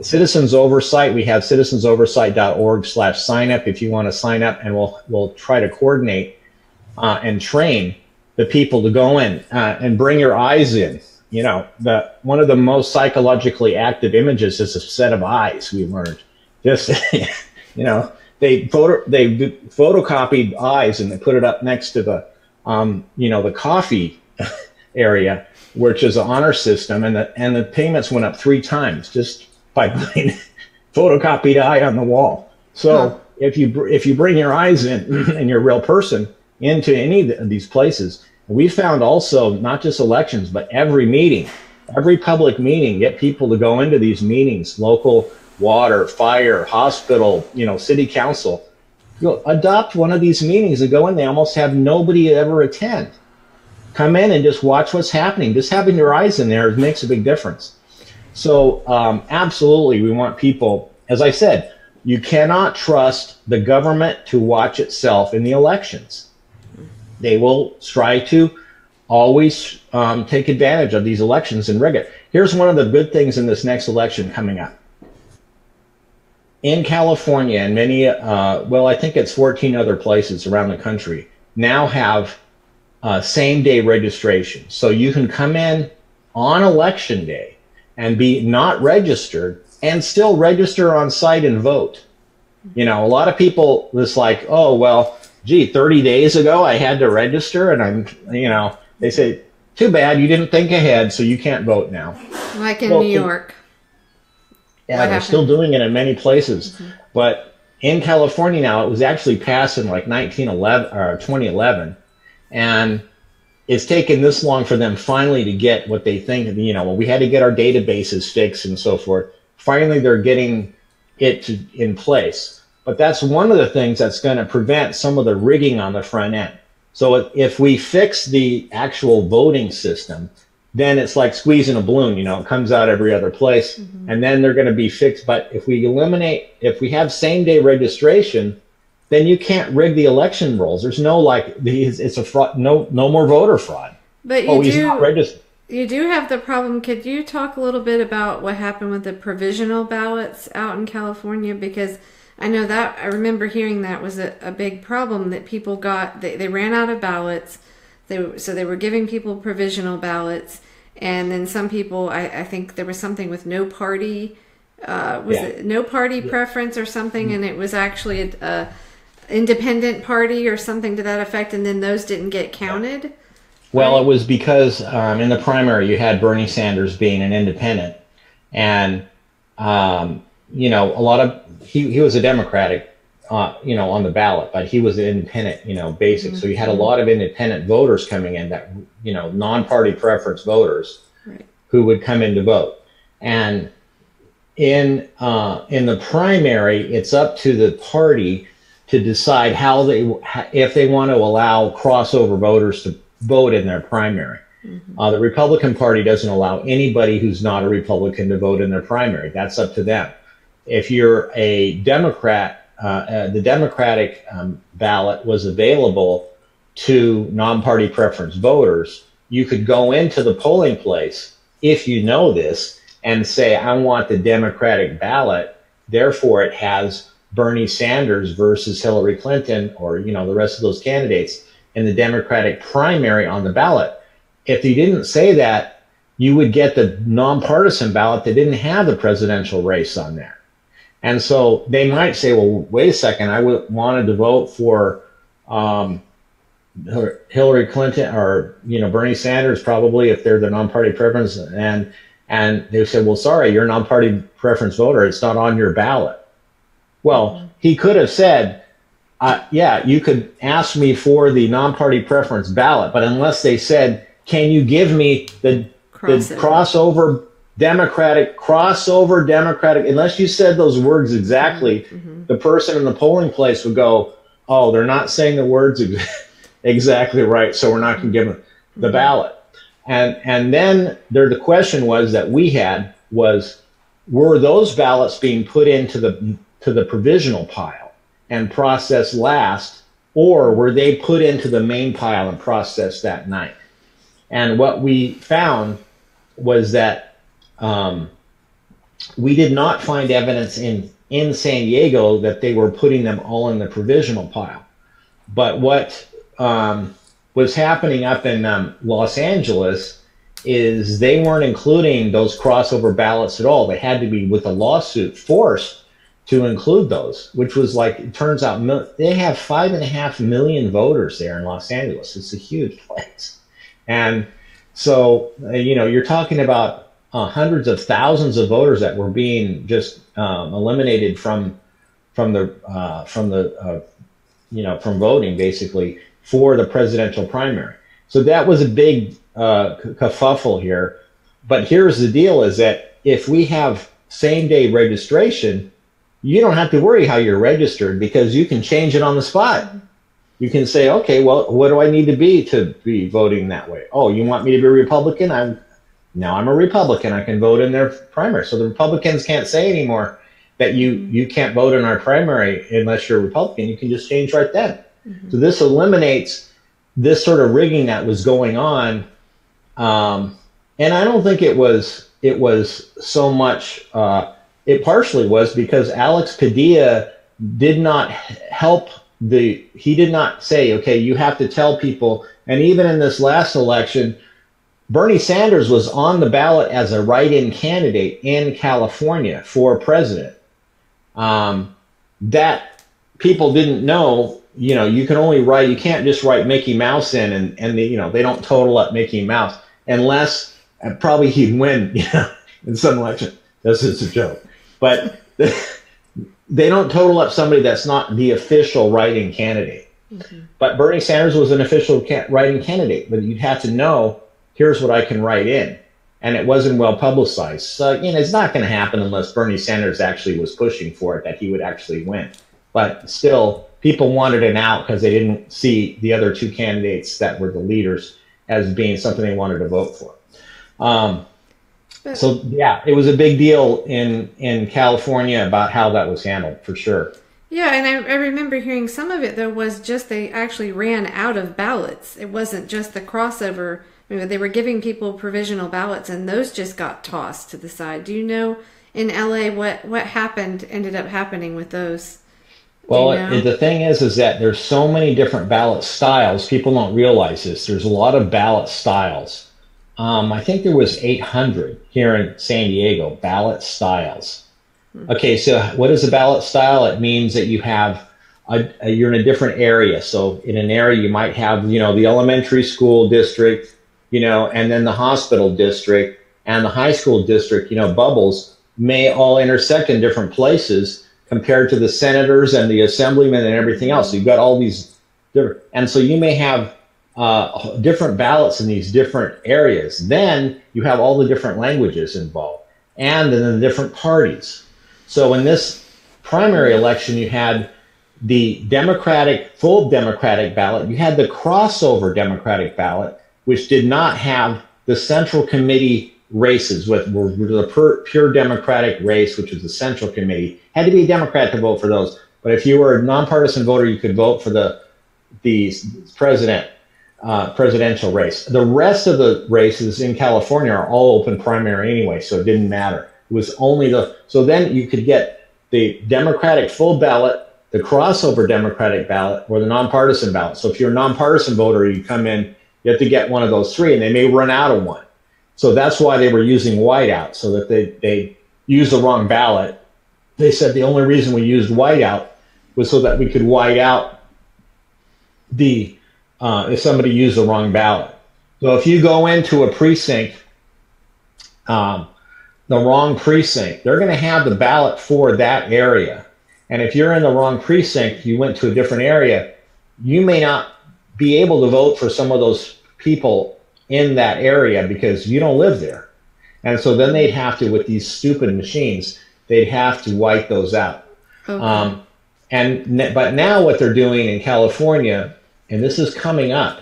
Citizens Oversight, we have citizensoversight.org/sign-up if you want to sign up, and we'll try to coordinate and train the people to go in and bring your eyes in. You know, one of the most psychologically active images is a set of eyes. We learned just, you know, they photocopied eyes and they put it up next to the, you know, the coffee area, which is an honor system, and the payments went up 3 times just by putting photocopied eye on the wall. So if you bring your eyes in and you're a real person into any of these places, we found also not just elections, but every meeting, every public meeting, get people to go into these meetings, local water, fire, hospital, you know, city council. You'll adopt one of these meetings and go in. They almost have nobody ever attend. Come in and just watch what's happening. Just having your eyes in there makes a big difference. So absolutely, we want people, as I said, you cannot trust the government to watch itself in the elections. They will try to always take advantage of these elections and rig it. Here's one of the good things in this next election coming up. In California and many, well, I think it's 14 other places around the country now have same-day registration. So you can come in on election day and be not registered and still register on site and vote. You know, a lot of people was like, oh, well, gee, 30 days ago I had to register, and I'm, you know, they say, too bad you didn't think ahead, so you can't vote now. Like in New York. Yeah, they're still doing it in many places. But in California now, it was actually passed in like 2011, and it's taken this long for them finally to get what they think, you know, well, we had to get our databases fixed and so forth. Finally, they're getting it in place. But that's one of the things that's going to prevent some of the rigging on the front end. So if we fix the actual voting system, then it's like squeezing a balloon, you know, it comes out every other place, and then they're going to be fixed. But if we have same-day registration, then you can't rig the election rolls. There's no, like, it's a fraud, no more voter fraud. But he's not registered. You do have the problem. Could you talk a little bit about what happened with the provisional ballots out in California? Because I know that I remember hearing that was a big problem that people got. They ran out of ballots. So they were giving people provisional ballots, and then some people, I think there was something with no party, it no party preference or something, and it was actually a independent party or something to that effect, and then those didn't get counted. Well, it was because in the primary you had Bernie Sanders being an independent, and you know, a lot of he was a Democratic. You know, on the ballot, but he was an independent, you know, basic. So you had a lot of independent voters coming in that, you know, non-party preference voters who would come in to vote. And in the primary, it's up to the party to decide if they want to allow crossover voters to vote in their primary. The Republican Party doesn't allow anybody who's not a Republican to vote in their primary. That's up to them. If you're a Democrat, the Democratic ballot was available to non-party preference voters. You could go into the polling place, if you know this, and say, I want the Democratic ballot, therefore it has Bernie Sanders versus Hillary Clinton, or, you know, the rest of those candidates in the Democratic primary on the ballot. If you didn't say that, you would get the nonpartisan ballot that didn't have the presidential race on there. And so they might say, well, wait a second, I wanted to vote for, Hillary Clinton or Bernie Sanders, probably, if they're the non-party preference, and they said, well, sorry, you're a non-party preference voter, it's not on your ballot. Well, he could have said, yeah, you could ask me for the non-party preference ballot, but unless they said, can you give me the crossover Democratic, unless you said those words exactly, the person in the polling place would go, oh, they're not saying the words exactly right, so we're not going to give them the ballot. And then the question was that we had was, were those ballots being put into the provisional pile and processed last, or were they put into the main pile and processed that night? And what we found was that we did not find evidence in San Diego that they were putting them all in the provisional pile. But what was happening up in Los Angeles is they weren't including those crossover ballots at all. They had to be, with a lawsuit, forced to include those, which was like, it turns out they have 5.5 million voters there in Los Angeles. It's a huge place. And so, you're talking about hundreds of thousands of voters that were being just eliminated from voting, basically, for the presidential primary. So that was a big kerfuffle here. But here's the deal: is that if we have same-day registration, you don't have to worry how you're registered, because you can change it on the spot. You can say, okay, well, what do I need to be voting that way? Oh, you want me to be a Republican? Now I'm a Republican. I can vote in their primary. So the Republicans can't say anymore that you can't vote in our primary unless you're a Republican. You can just change right then. So this eliminates this sort of rigging that was going on. And I don't think it was so much, it partially was because Alex Padilla did not help he did not say, okay, you have to tell people. And even in this last election, Bernie Sanders was on the ballot as a write-in candidate in California for president. That people didn't know, you can only write, you can't just write Mickey Mouse in and they don't total up Mickey Mouse unless probably he'd win, in some election. This is a joke. But they don't total up somebody that's not the official write-in candidate. But Bernie Sanders was an official write-in candidate, but you'd have to know, here's what I can write in. And it wasn't well publicized. So, it's not going to happen unless Bernie Sanders actually was pushing for it, that he would actually win. But still, people wanted an out because they didn't see the other two candidates that were the leaders as being something they wanted to vote for. So, yeah, it was a big deal in California about how that was handled, for sure. Yeah, and I remember hearing some of it, though, was just they actually ran out of ballots. It wasn't just the crossover. They were giving people provisional ballots, and those just got tossed to the side. Do you know in LA what ended up happening with those? Well, the thing is that there's so many different ballot styles. People don't realize this. There's a lot of ballot styles. I think there was 800 here in San Diego, ballot styles. Okay, so what is a ballot style? It means that you have you're in a different area. So in an area you might have, the elementary school district, and then the hospital district and the high school district, bubbles may all intersect in different places compared to the senators and the assemblymen and everything else. So you've got all these different, and so you may have different ballots in these different areas. Then you have all the different languages involved and then the different parties. So in this primary election, you had the full Democratic ballot. You had the crossover Democratic ballot, which did not have the Central Committee races, were the pure Democratic race, which was the Central Committee. Had to be a Democrat to vote for those. But if you were a nonpartisan voter, you could vote for the presidential race. The rest of the races in California are all open primary anyway, so it didn't matter. It was only so then you could get the Democratic full ballot, the crossover Democratic ballot, or the nonpartisan ballot. So if you're a nonpartisan voter, you come in, you have to get one of those three, and they may run out of one. So that's why they were using whiteout, so that they used the wrong ballot. They said the only reason we used whiteout was so that we could white out the if somebody used the wrong ballot. So if you go into a precinct, the wrong precinct, they're going to have the ballot for that area. And if you're in the wrong precinct, you went to a different area, you may not be able to vote for some of those people in that area because you don't live there. And so then they'd have to, with these stupid machines, they'd have to wipe those out. Okay. But now what they're doing in California, and this is coming up,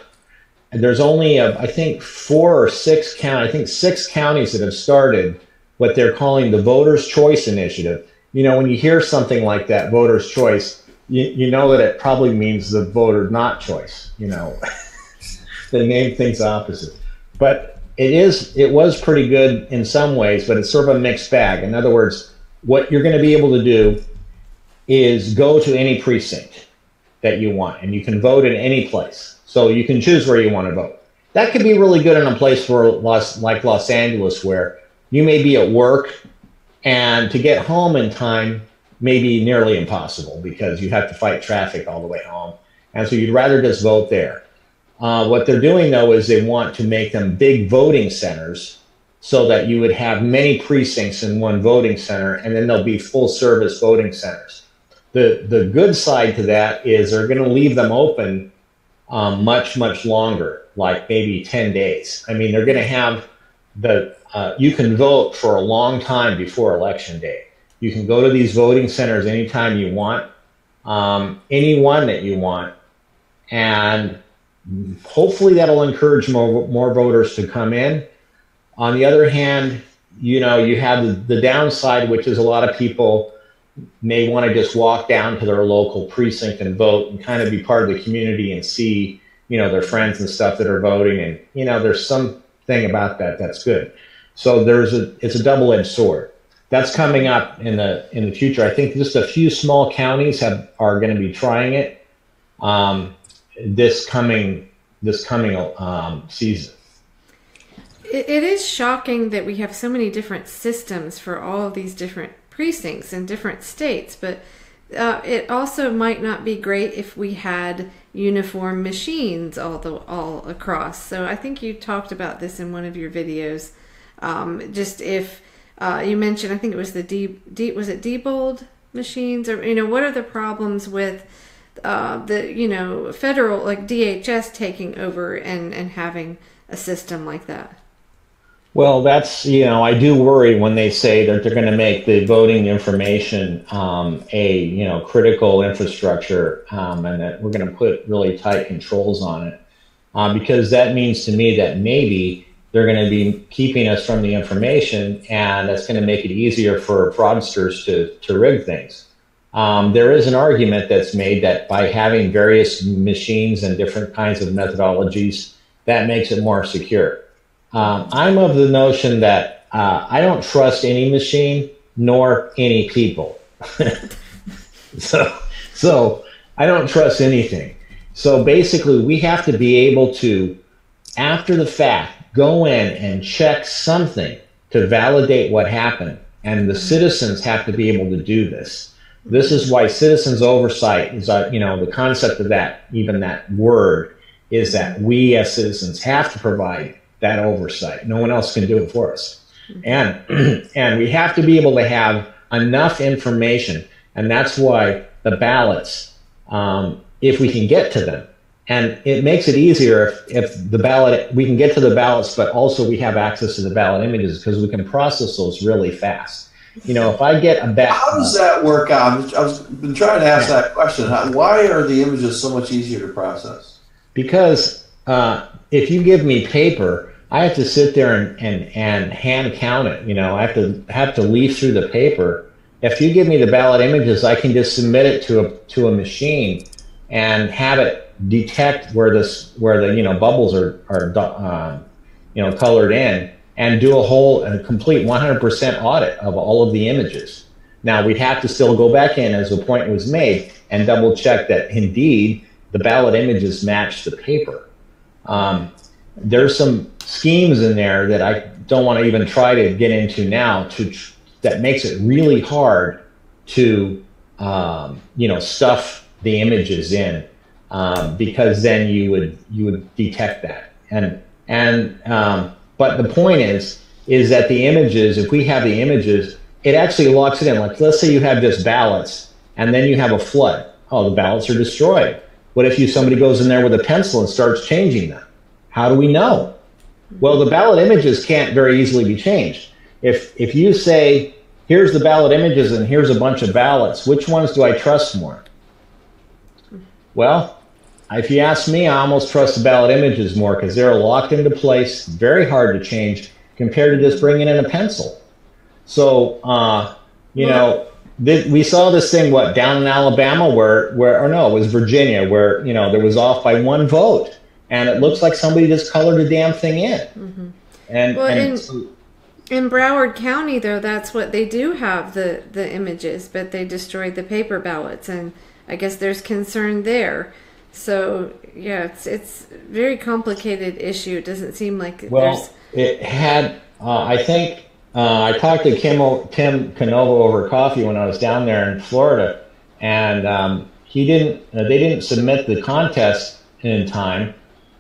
there's only, I think, 4 or 6 counties, I think 6 counties that have started what they're calling the Voters' Choice Initiative. You know, when you hear something like that, Voters' Choice, you know that it probably means the voter not choice, you know. They name things opposite. But it was pretty good in some ways, but it's sort of a mixed bag. In other words, what you're going to be able to do is go to any precinct that you want, and you can vote in any place. So you can choose where you want to vote. That could be really good in a place like Los Angeles, where you may be at work, and to get home in time may be nearly impossible because you have to fight traffic all the way home. And so you'd rather just vote there. What they're doing, though, is they want to make them big voting centers so that you would have many precincts in one voting center, and then there'll be full-service voting centers. The good side to that is they're going to leave them open much, much longer, like maybe 10 days. I mean, they're going to have you can vote for a long time before Election Day. You can go to these voting centers anytime you want, any one that you want, and hopefully that'll encourage more voters to come in. On the other hand, you know, you have the downside, which is a lot of people may want to just walk down to their local precinct and vote and kind of be part of the community and see, you know, their friends and stuff that are voting. And, you know, there's something about that that's good. So it's a double-edged sword. That's coming up in the future. I think just a few small counties are going to be trying it this coming season. It is shocking that we have so many different systems for all of these different precincts in different states, but it also might not be great if we had uniform machines all across. So I think you talked about this in one of your videos. Just if you mentioned, I think it was was it Diebold machines, or, you know, what are the problems with the, you know, federal, like DHS taking over and having a system like that? Well, that's, you know, I do worry when they say that they're going to make the voting information a, you know, critical infrastructure, and that we're going to put really tight controls on it, because that means to me that maybe they're going to be keeping us from the information, and that's going to make it easier for fraudsters to rig things. There is an argument that's made that by having various machines and different kinds of methodologies, that makes it more secure. I'm of the notion that I don't trust any machine nor any people. So I don't trust anything. So basically, we have to be able to, after the fact, go in and check something to validate what happened. And the citizens have to be able to do this. This is why citizens oversight is, you know, the concept of that, even that word, is that we as citizens have to provide that oversight. No one else can do it for us. And we have to be able to have enough information. And that's why the ballots, if we can get to them, and it makes it easier if the ballot, we can get to the ballots, but also we have access to the ballot images because we can process those really fast. You know, if I get a ballot. How does that work out? I've been trying to ask that question. Why are the images so much easier to process? Because if you give me paper, I have to sit there and hand count it. You know, I have to leaf through the paper. If you give me the ballot images, I can just submit it to a machine and have it detect where the you know, bubbles are you know, colored in, and do a complete 100% audit of all of the images. Now, we'd have to still go back in, as the point was made, and double check that indeed the ballot images match the paper. There's some schemes in there that I don't want to even try to get into now that makes it really hard to you know, stuff the images in. because then you would detect that. But the point is that the images, if we have the images, it actually locks it in. Like, let's say you have just ballots, and then you have a flood. Oh, the ballots are destroyed. What if somebody goes in there with a pencil and starts changing them? How do we know? Well, the ballot images can't very easily be changed. If you say, here's the ballot images and here's a bunch of ballots, which ones do I trust more? Well, if you ask me, I almost trust the ballot images more because they're locked into place, very hard to change compared to just bringing in a pencil. So, we saw this thing, down in Alabama or no, it was Virginia, where, there was off by one vote. And it looks like somebody just colored the damn thing in. Mm-hmm. In Broward County, though, that's what they do have, the images, but they destroyed the paper ballots. And I guess there's concern there. So, yeah, it's a very complicated issue. It doesn't seem like it had, I think, I talked to Tim Canova over coffee when I was down there in Florida, and they didn't submit the contest in time,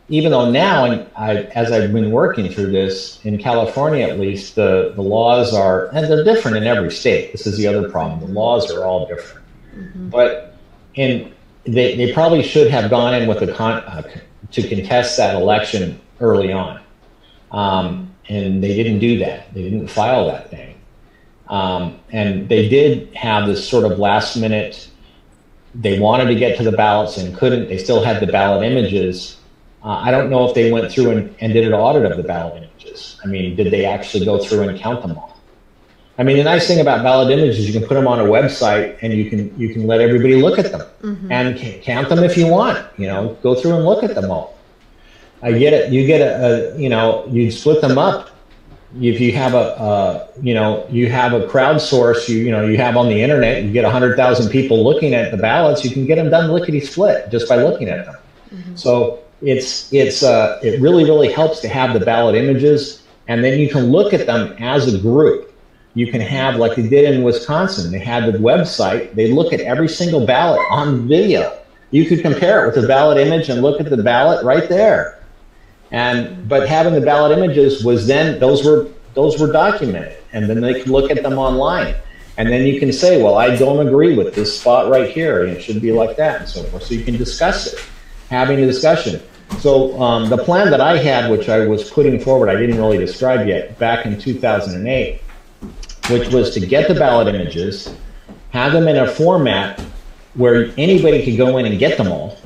even though now, as I've been working through this, in California at least, the laws are, and they're different in every state. This is the other problem. The laws are all different. Mm-hmm. But they probably should have gone in with to contest that election early on. And they didn't do that. They didn't file that thing. And they did have this sort of last minute, they wanted to get to the ballots and couldn't. They still had the ballot images. I don't know if they went through and did an audit of the ballot images. I mean, did they actually go through and count them all? I mean, the nice thing about ballot images, you can put them on a website and you can let everybody look at them. Mm-hmm. And count them if you want, go through and look at them all. I get it. You get you split them up. If you have you have a crowdsource, you have on the internet, you get 100,000 people looking at the ballots, you can get them done lickety-split just by looking at them. Mm-hmm. So it really, really helps to have the ballot images, and then you can look at them as a group. You can have, like they did in Wisconsin, they had the website, they look at every single ballot on video. You could compare it with the ballot image and look at the ballot right there. But having the ballot images was then, those were documented, and then they could look at them online. And then you can say, well, I don't agree with this spot right here, and it should be like that, and so forth. So you can discuss it, having a discussion. So the plan that I had, which I was putting forward, I didn't really describe yet, back in 2008, which was to get the ballot images, have them in a format where anybody could go in and get them all,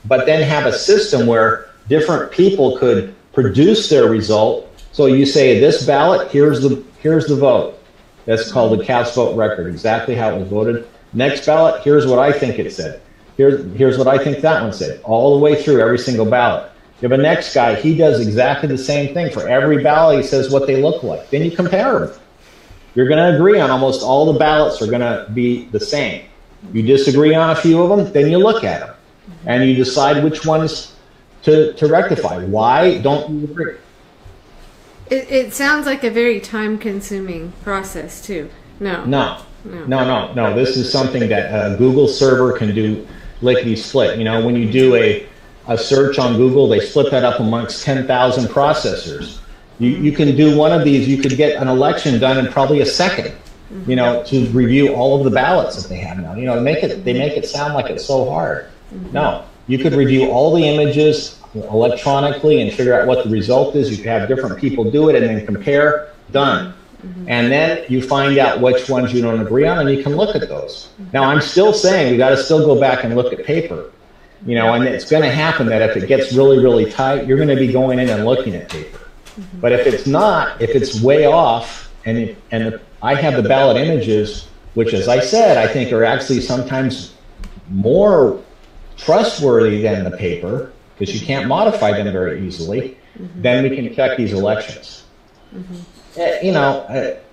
but then have a system where different people could produce their result. So you say, this ballot, here's the vote. That's called the cast vote record, exactly how it was voted. Next ballot, here's what I think it said. Here's what I think that one said, all the way through every single ballot. You have a next guy, he does exactly the same thing. For every ballot, he says what they look like. Then you compare them. You're going to agree on almost all the ballots are going to be the same. You disagree on a few of them, then you look at them. And you decide which ones to rectify. Why don't you agree? It sounds like a very time-consuming process, too. No. This is something that a Google server can do lickety-split. When you do a search on Google, they split that up amongst 10,000 processors. You can do one of these. You could get an election done in probably a second, to review all of the ballots that they have now. They make it sound like it's so hard. Mm-hmm. No, you could review all the images electronically and figure out what the result is. You could have different people do it and then compare. Done. Mm-hmm. And then you find out which ones you don't agree on, and you can look at those. Mm-hmm. Now, I'm still saying we got to still go back and look at paper, and it's going to happen that if it gets really, really tight, you're going to be going in and looking at paper. Mm-hmm. But if it's not, if it's way off, and I have the ballot images, which, as I said, I think are actually sometimes more trustworthy than the paper, because you can't modify them very easily, mm-hmm. then we can check these elections. Mm-hmm.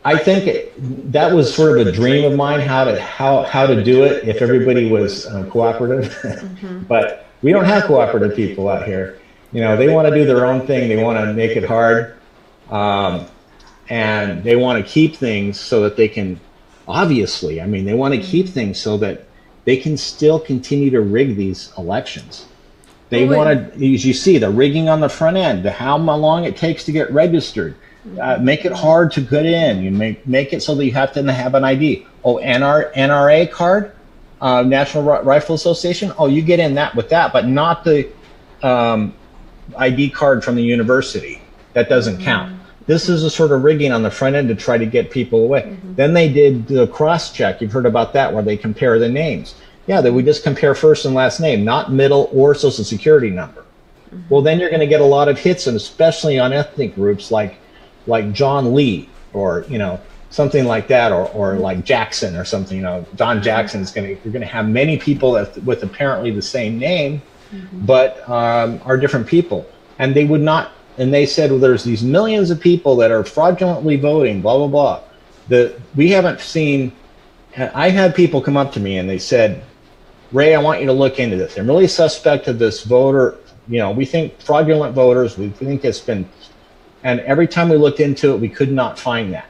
I think that was sort of a dream of mine, how to do it if everybody was cooperative. Mm-hmm. But we don't have cooperative people out here. They want to do their own thing. They want to make it hard. And they want to keep things so that they can, obviously, they want to keep things so that they can still continue to rig these elections. They want to, as you see, the rigging on the front end, how long it takes to get registered. Make it hard to get in. You make it so that you have to have an ID. Oh, NRA card, National Rifle Association. Oh, you get in that with that, but not the ID card from the university. That doesn't count. This is a sort of rigging on the front end to try to get people away. Then they did the cross check. You've heard about that, where they compare the names. Yeah, that we just compare first and last name, not middle or social security number. Well, then you're going to get a lot of hits, and especially on ethnic groups like John Lee, or something like that, or like Jackson or something. Don Jackson is you're going to have many people with apparently the same name, but are different people, and they would not. And they said, well, there's these millions of people that are fraudulently voting, blah, blah, blah. We haven't seen, I had people come up to me and they said, Ray, I want you to look into this. I'm really suspect of this voter. We think fraudulent voters, we think it's been, and every time we looked into it, we could not find that.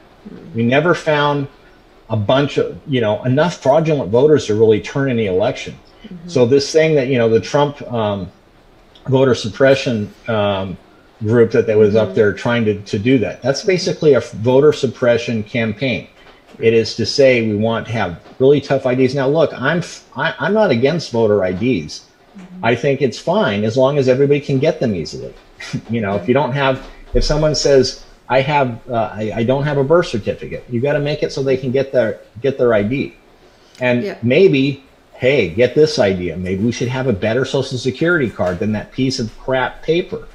We never found a bunch of, enough fraudulent voters to really turn any election. So this thing that, the Trump voter suppression group that was up there trying to do that. That's basically a voter suppression campaign. It is to say we want to have really tough IDs. Now, look, I'm not against voter IDs. I think it's fine as long as everybody can get them easily. If you don't have, if someone says I don't have a birth certificate, you got to make it so they can get their ID. And maybe, hey, get this idea. Maybe we should have a better Social Security card than that piece of crap paper.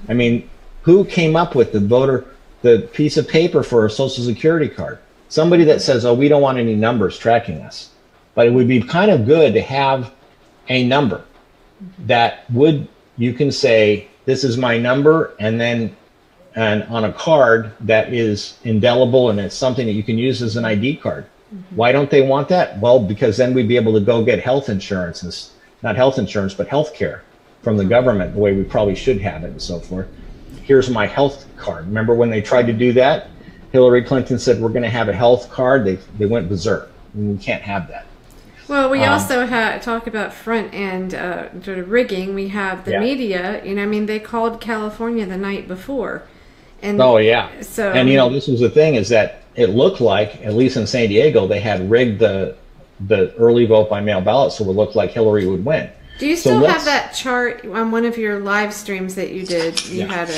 I mean, who came up with the piece of paper for a Social Security card? Somebody that says, oh, we don't want any numbers tracking us. But it would be kind of good to have a number that you can say, this is my number, and on a card that is indelible and it's something that you can use as an ID card. Why don't they want that? Well, because then we'd be able to go get health insurance, not health insurance, but health care from the government, the way we probably should have it and so forth. Here's my health card. Remember when they tried to do that? Hillary Clinton said, we're going to have a health card. They went berserk. We can't have that. Well, we also talk about front end sort of rigging. We have the media. They called California the night before. And so, and this was the thing, is that it looked like, at least in San Diego, they had rigged the early vote by mail ballot so it would look like Hillary would win. Do you still have that chart on one of your live streams that you did? You had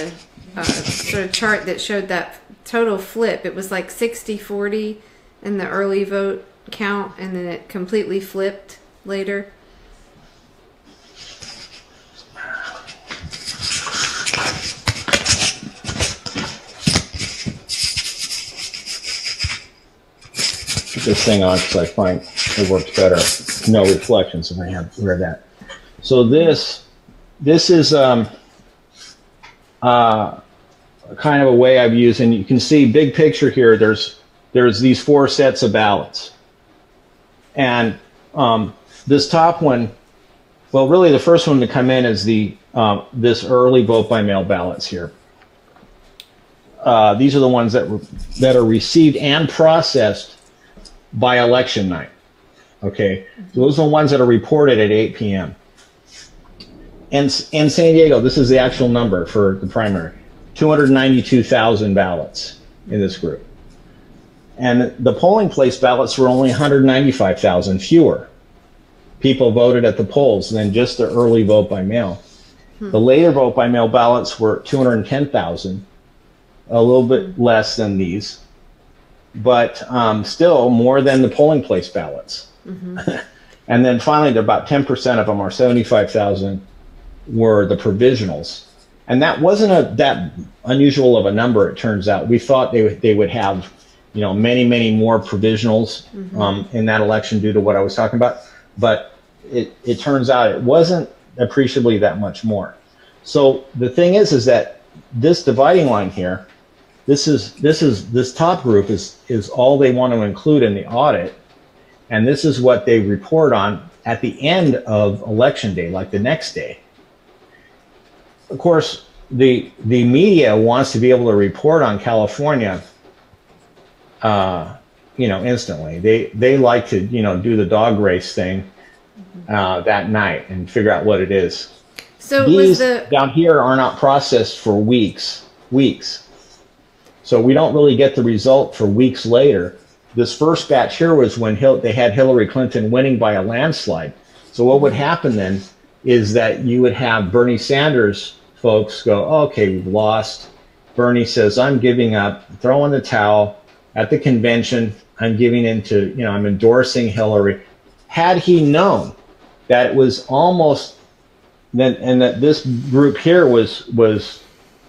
a sort of chart that showed that total flip. It was like 60-40 in the early vote count, and then it completely flipped later. Put this thing on because I find it works better. No reflections if I have read that. So this is kind of a way I've used, and you can see big picture here. There's these 4 sets of ballots, and this top one, well, really the first one to come in is this early vote by mail ballots here. These are the ones that are received and processed by election night. Okay, so those are the ones that are reported at 8 p.m. In San Diego, this is the actual number for the primary, 292,000 ballots in this group. And the polling place ballots were only 195,000 fewer. People voted at the polls than just the early vote by mail. The later vote by mail ballots were 210,000, a little bit less than these, but still more than the polling place ballots. And then finally, about 10% of them, or 75,000, were the provisionals. And that wasn't that unusual of a number, it turns out. We thought they would have, many, many more provisionals in that election due to what I was talking about. But it turns out it wasn't appreciably that much more. So the thing is that this dividing line here, this top group is all they want to include in the audit. And this is what they report on at the end of election day, like the next day. Of course, the media wants to be able to report on California, instantly. They like to, do the dog race thing. that night and figure out what it is. So these down here are not processed for weeks. So we don't really get the result for weeks later. This first batch here was when they had Hillary Clinton winning by a landslide. So what would happen then is that you would have Bernie Sanders folks go, oh, okay, we've lost. Bernie says, I'm giving up, throwing the towel at the convention. I'm giving into, I'm endorsing Hillary. Had he known that it was almost, and that this group here was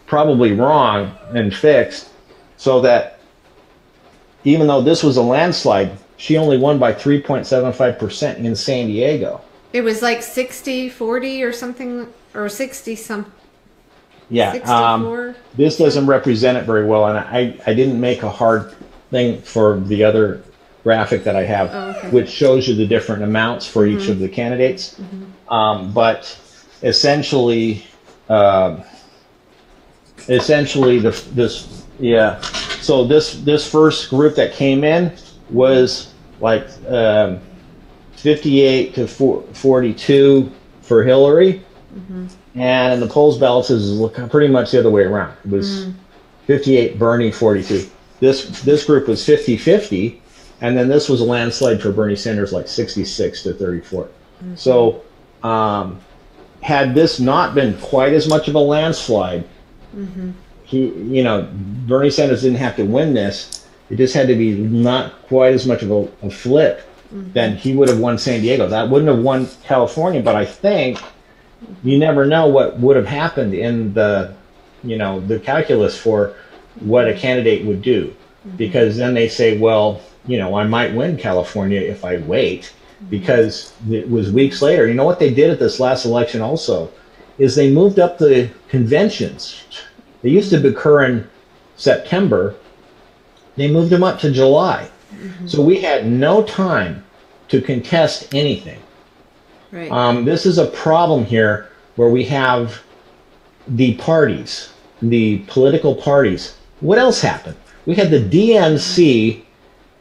probably wrong and fixed, so that even though this was a landslide, she only won by 3.75% in San Diego. It was like 60-40 or something, or 60-some. Yeah, 64. This doesn't represent it very well, and I didn't make a hard thing for the other graphic that I have, which shows you the different amounts for each of the candidates. But essentially, So this first group that came in was like 58 to 42 for Hillary. And in the polls ballots is pretty much the other way around. It was 58 Bernie, 42. This group was 50-50, and then this was a landslide for Bernie Sanders, like 66 to 34. So had this not been quite as much of a landslide, Bernie Sanders didn't have to win this. It just had to be not quite as much of a flip. Then he would have won San Diego. That wouldn't have won California, but I think you never know what would have happened in the calculus for what a candidate would do, because then they say, well, I might win California if I wait, because it was weeks later. You know what they did at this last election also is they moved up the conventions. They used to occur in September. They moved them up to July. So we had no time to contest anything. Right. This is a problem here where we have the parties, the political parties. What else happened? We had the DNC,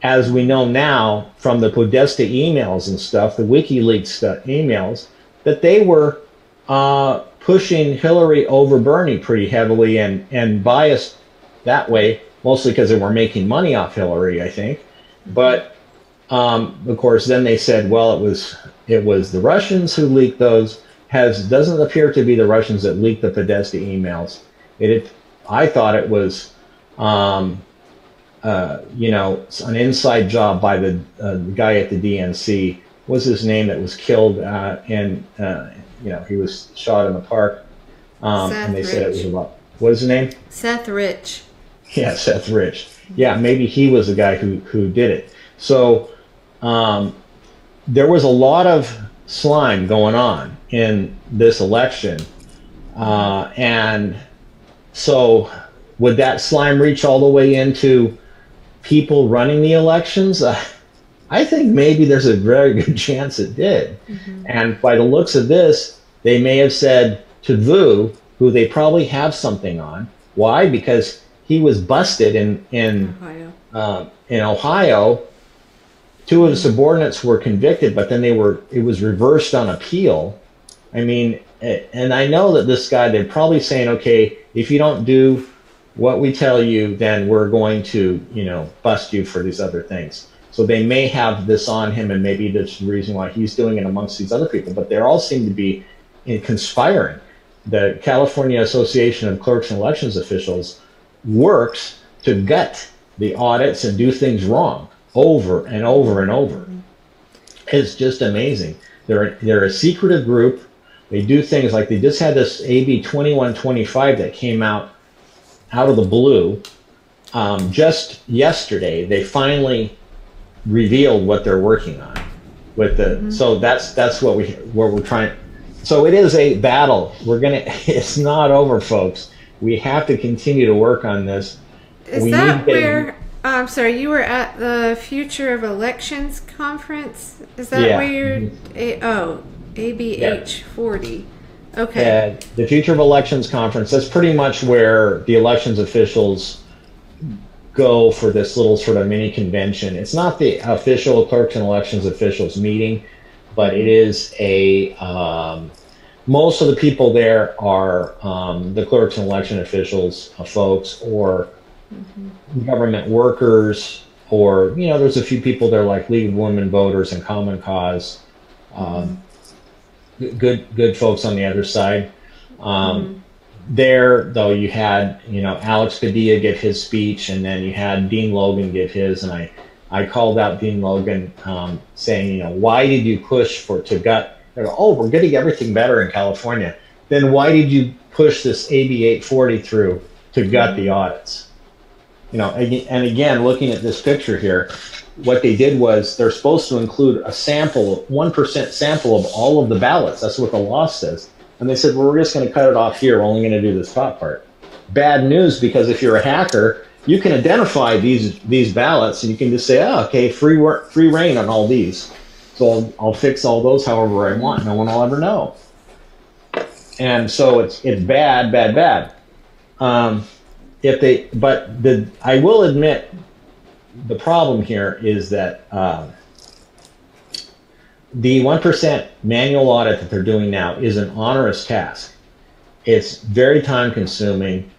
as we know now from the Podesta emails and stuff, the WikiLeaks emails, that they were pushing Hillary over Bernie pretty heavily and biased that way, mostly because they were making money off Hillary, I think. But of course, then they said, well, it was the Russians who leaked those. Doesn't appear to be the Russians that leaked the Podesta emails. I thought it was an inside job by the guy at the DNC. What's his name that was killed he was shot in the park. And they said it was about, what is his name? Seth Rich. Yeah, Seth Rich. Yeah, maybe he was the guy who did it. So there was a lot of slime going on in this election. And so would that slime reach all the way into people running the elections? I think maybe there's a very good chance it did. And by the looks of this, they may have said to Vu, who they probably have something on. Why? Because he was busted in Ohio. Two of the subordinates were convicted, but then it was reversed on appeal. I mean, and I know that this guy, they're probably saying, okay, if you don't do what we tell you, then we're going to, bust you for these other things. So they may have this on him, and maybe that's the reason why he's doing it amongst these other people. But they all seem to be conspiring. The California Association of Clerks and Elections Officials works to gut the audits and do things wrong over and over and over. It's just amazing. They're a secretive group. They do things like they just had this AB 2125 that came out of the blue. Just yesterday, they finally revealed what they're working on with the. So that's what we're trying. So it is a battle. It's not over, folks. We have to continue to work on this. Is that where? I'm sorry, you were at the Future of Elections conference? Is that where you're... ABH 40. Okay. The Future of Elections conference, that's pretty much where the elections officials go for this little sort of mini convention. It's not the official Clerks and Elections officials meeting, but it is a most of the people there are the clerks and election officials, folks, or government workers, or there's a few people there like League of Women Voters and Common Cause. Good folks on the other side. There, though, you had Alex Padilla give his speech, and then you had Dean Logan give his, and I called out Dean Logan, saying, why did you push to gut? We're getting everything better in California. Then why did you push this AB 840 through to gut the audits? And again, looking at this picture here, what they did was they're supposed to include a sample, 1% sample of all of the ballots. That's what the law says. And they said, well, we're just going to cut it off here. We're only going to do this top part. Bad news, because if you're a hacker, you can identify these ballots, and you can just say, okay, free reign on all these. So I'll fix all those however I want. No one will ever know. And so it's bad. I will admit, the problem here is that the 1% manual audit that they're doing now is an onerous task. It's very time consuming,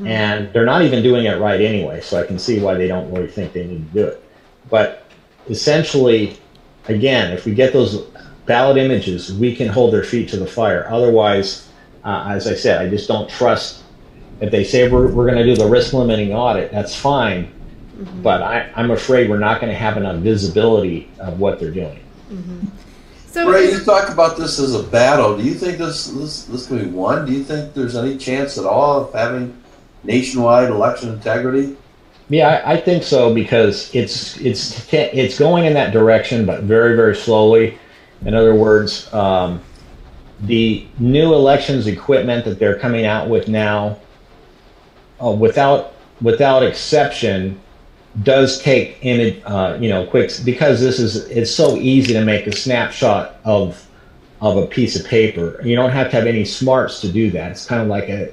and they're not even doing it right anyway, so I can see why they don't really think they need to do it. But essentially, again, if we get those ballot images, we can hold their feet to the fire. Otherwise, as I said, I just don't trust. If they say we're going to do the risk limiting audit, that's fine, but I'm afraid we're not going to have enough visibility of what they're doing. So Ray, you talk about this as a battle. Do you think this can be won? Do you think there's any chance at all of having nationwide election integrity? Yeah, I think so, because it's going in that direction, but very, very slowly. In other words, the new elections equipment that they're coming out with now, without exception, does take image, quick, because it's so easy to make a snapshot of a piece of paper. You don't have to have any smarts to do that. It's kind of like an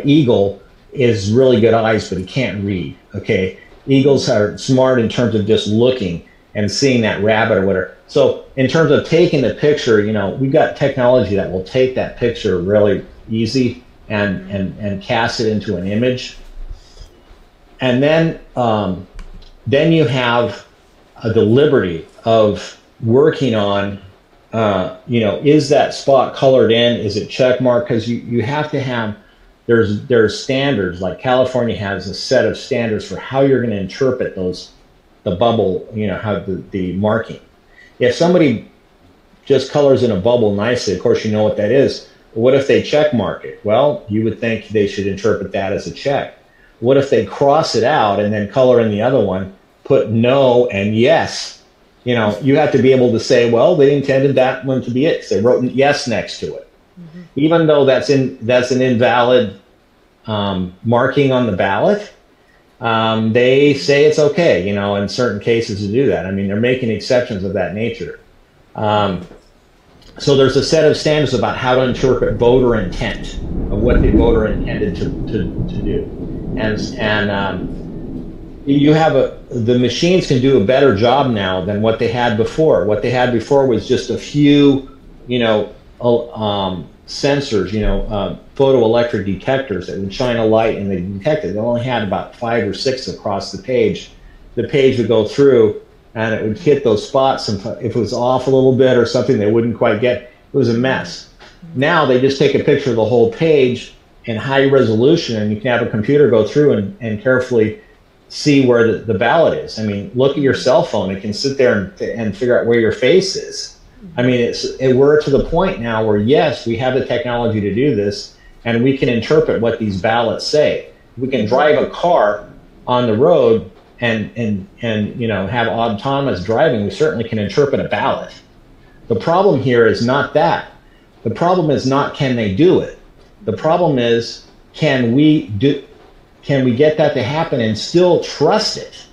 eagle is really good eyes, but he can't read. Okay, eagles are smart in terms of just looking and seeing that rabbit or whatever. So in terms of taking the picture, we've got technology that will take that picture really easy and cast it into an image. And then you have the liberty of working on, is that spot colored in? Is it check marked? Because you have to have, there's standards, like California has a set of standards for how you're going to interpret the bubble, how the marking. If somebody just colors in a bubble nicely, of course you know what that is. But what if they check mark it? Well, you would think they should interpret that as a check. What if they cross it out and then color in the other one, put no and yes? You have to be able to say, well, they intended that one to be it, because they wrote yes next to it. Even though that's an invalid marking on the ballot, they say it's okay, in certain cases to do that. I mean, they're making exceptions of that nature. So there's a set of standards about how to interpret voter intent, of what the voter intended to do. And you have the machines can do a better job now than what they had before. What they had before was just a few, sensors, photoelectric detectors that would shine a light and they detect it. They only had about 5 or 6 across the page. The page would go through and it would hit those spots, and if it was off a little bit or something they wouldn't quite get, it was a mess. Now they just take a picture of the whole page in high resolution, and you can have a computer go through and carefully see where the ballot is. I mean, look at your cell phone. It can sit there and figure out where your face is. I mean, we're to the point now where, yes, we have the technology to do this, and we can interpret what these ballots say. We can drive a car on the road and have autonomous driving. We certainly can interpret a ballot. The problem here is not that. The problem is not can they do it. The problem is can we get that to happen and still trust it?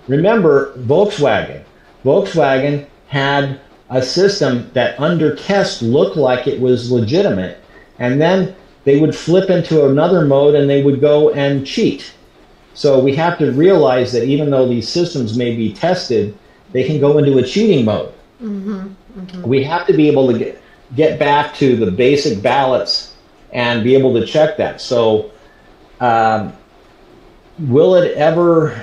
Remember Volkswagen. Volkswagen had a system that under test looked like it was legitimate, and then they would flip into another mode and they would go and cheat. So we have to realize that even though these systems may be tested, they can go into a cheating mode. We have to be able to get back to the basic ballots and be able to check that. So will it ever,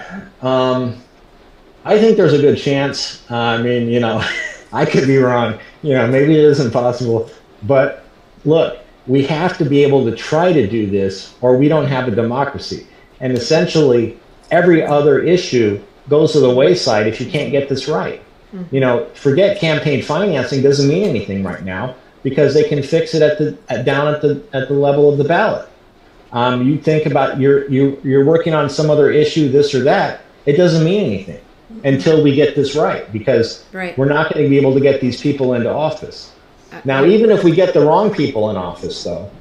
I think there's a good chance. I mean, you know, I could be wrong. You know, maybe it isn't possible. But look, we have to be able to try to do this, or we don't have a democracy. And essentially, every other issue goes to the wayside if you can't get this right. You know, forget campaign financing doesn't mean anything right now because they can fix it down at the level of the ballot. You think about you're working on some other issue, this or that. It doesn't mean anything until we get this right, because we're not going to be able to get these people into office. Now, even if we get the wrong people in office, though,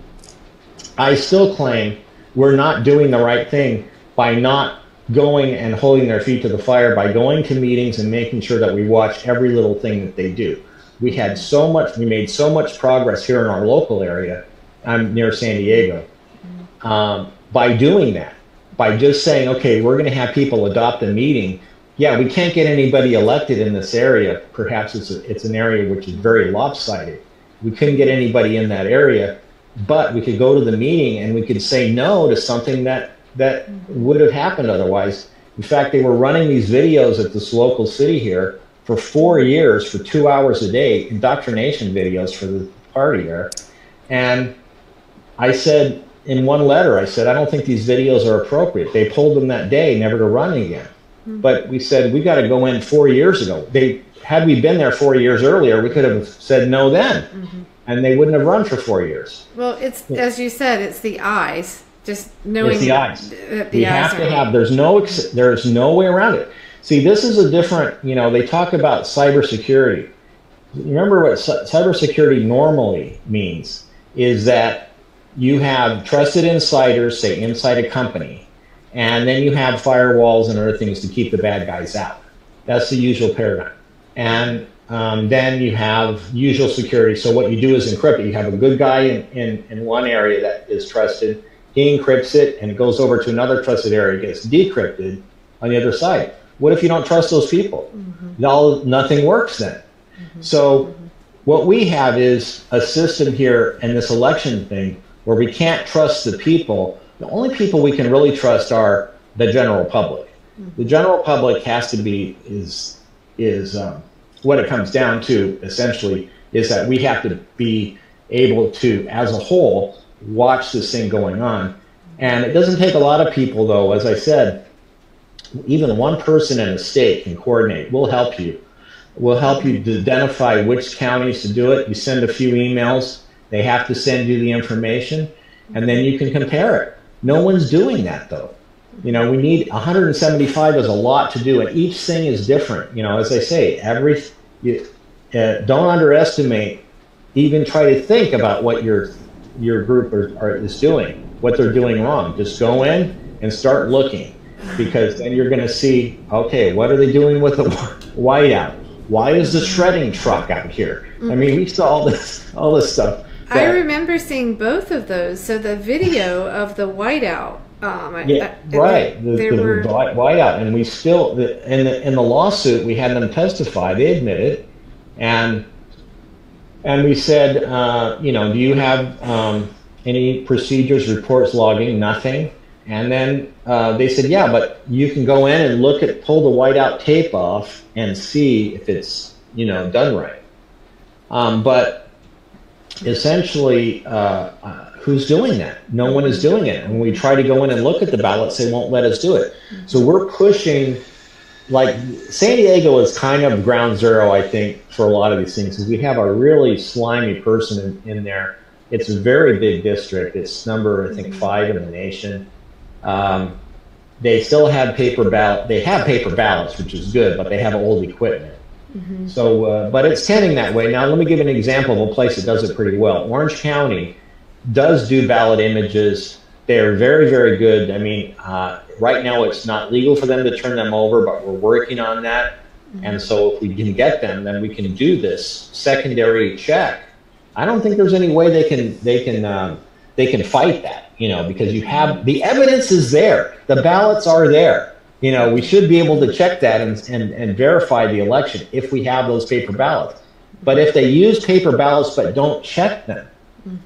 I still claim we're not doing the right thing by not going and holding their feet to the fire, by going to meetings and making sure that we watch every little thing that they do. We made so much progress here in our local area. I'm near San Diego. By doing that, by just saying, okay, we're going to have people adopt a meeting. Yeah, we can't get anybody elected in this area. Perhaps it's an area which is very lopsided. We couldn't get anybody in that area, but we could go to the meeting and we could say no to something that would have happened otherwise. In fact, they were running these videos at this local city here for 4 years, for 2 hours a day, indoctrination videos for the party there. And I said in one letter, I said, I don't think these videos are appropriate. They pulled them that day, never to run again. But we said, we got to go in 4 years ago. Had we been there 4 years earlier, we could have said no then. And they wouldn't have run for 4 years. Well, it's, as you said, it's the eyes. Just knowing it's the eyes. We have to have, there's no way around it. See, this is a different, you know, they talk about cybersecurity. Remember what cybersecurity normally means is that you have trusted insiders, say inside a company, and then you have firewalls and other things to keep the bad guys out. That's the usual paradigm. And then you have usual security. So what you do is encrypt it. You have a good guy in one area that is trusted. He encrypts it and it goes over to another trusted area, it gets decrypted on the other side. What if you don't trust those people? Nothing works then. So what we have is a system here in this election thing where we can't trust the people. The only people we can really trust are the general public. The general public has to be, is what it comes down to essentially is that we have to be able to, as a whole, watch this thing going on. And it doesn't take a lot of people, though. As I said, even one person in a state can coordinate. We'll help you. We'll help you to identify which counties to do it. You send a few emails. They have to send you the information, and then you can compare it. No one's doing that, though. You know, we need 175 is a lot to do, and each thing is different. You know, as I say, don't underestimate, even try to think about what your group is doing, what they're doing wrong. Just go in and start looking, because then you're going to see, okay, what are they doing with the whiteout? Why is the shredding truck out here? I mean, we saw all this stuff. I remember seeing both of those. So the video of the whiteout. The whiteout, and we still in the lawsuit we had them testify. They admitted, and we said, you know, do you have any procedures, reports, logging? Nothing. And then they said, yeah, but you can go in and pull the whiteout tape off and see if it's, you know, done right. But essentially, who's doing that? No one is doing it. And when we try to go in and look at the ballots, they won't let us do it. So we're pushing, like San Diego is kind of ground zero, I think, for a lot of these things, because we have a really slimy person in there. It's a very big district. It's number, I think, 5 in the nation. They still have paper ballot. They have paper ballots, which is good, but they have old equipment. So, but it's tending that way. Now, let me give an example of a place that does it pretty well. Orange County does do ballot images. They're very, very good. I mean, right now it's not legal for them to turn them over, but we're working on that. And so if we can get them, then we can do this secondary check. I don't think there's any way they can fight that, you know, because you have the evidence is there. The ballots are there. You know, we should be able to check that and verify the election if we have those paper ballots. But if they use paper ballots but don't check them,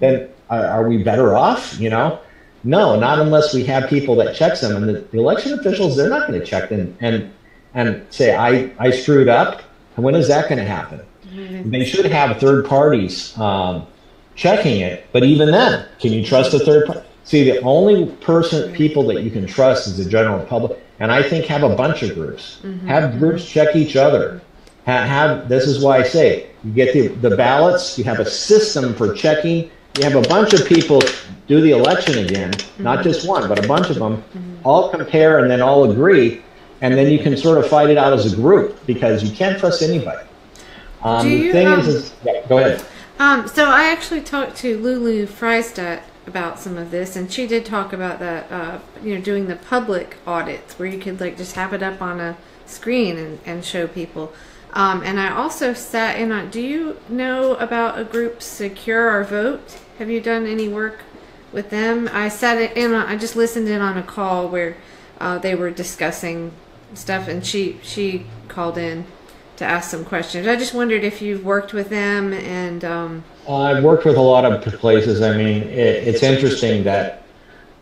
then are we better off? No, not unless we have people that checks them. And the election officials, they're not going to check them and say, I screwed up. And when is that going to happen? They should have third parties checking it. But even then, can you trust a third party? See, the only people that you can trust is the general public. And I think have a bunch of groups. Have groups check each other. This is why I say, you get the ballots, you have a system for checking, you have a bunch of people do the election again, not just one, but a bunch of them, all compare and then all agree, and then you can sort of fight it out as a group, because you can't trust anybody. The thing is, go ahead. So I actually talked to Lulu Freistadt about some of this, and she did talk about that, doing the public audits where you could just have it up on a screen and show people. And I also sat in on, do you know about a group, Secure Our Vote? Have you done any work with them? I just listened in on a call where they were discussing stuff, and she called in to ask some questions. I just wondered if you've worked with them. And I've worked with a lot of places. I mean, it's interesting that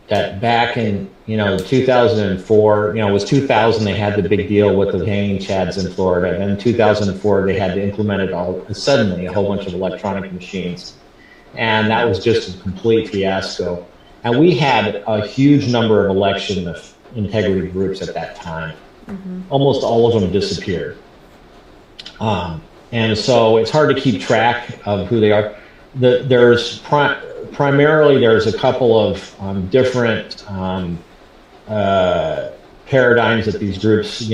back in 2004, it was 2000, they had the big deal with the hanging chads in Florida, and in 2004 they had to implement it suddenly, a whole bunch of electronic machines, and that was just a complete fiasco. And we had a huge number of election integrity groups at that time. Almost all of them disappeared, and so it's hard to keep track of who they are. Primarily, there's a couple of different paradigms that these groups,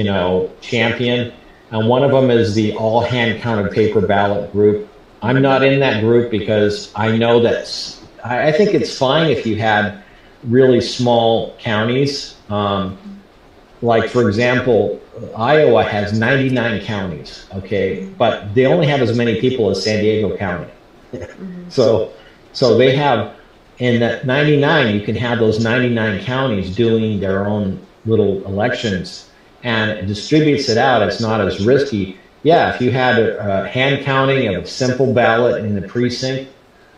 champion. And one of them is the all hand counted paper ballot group. I'm not in that group because I know that I think it's fine if you had really small counties. Like, for example, Iowa has 99 counties, okay, but they only have as many people as San Diego County. So they have, in that 99, you can have those 99 counties doing their own little elections, and it distributes it out. It's not as risky. Yeah, if you had a hand counting of a simple ballot in the precinct,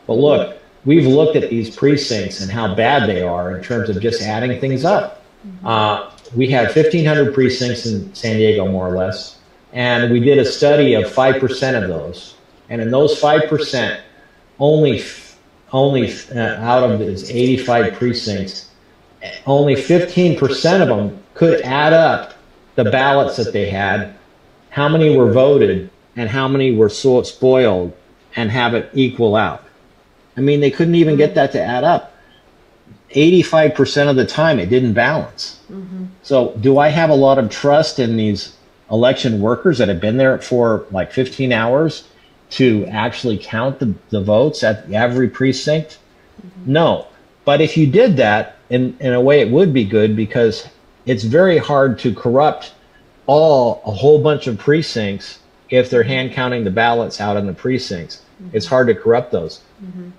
but look, we've looked at these precincts and how bad they are in terms of just adding things up. We had 1,500 precincts in San Diego, more or less, and we did a study of 5% of those. And in those 5%, only out of these 85 precincts, only 15% of them could add up the ballots that they had, how many were voted, and how many were spoiled, and have it equal out. I mean, they couldn't even get that to add up. 85% of the time, it didn't balance. So do I have a lot of trust in these election workers that have been there for like 15 hours to actually count the votes at every precinct? No. But if you did that, in a way it would be good, because it's very hard to corrupt a whole bunch of precincts if they're hand counting the ballots out in the precincts. It's hard to corrupt those.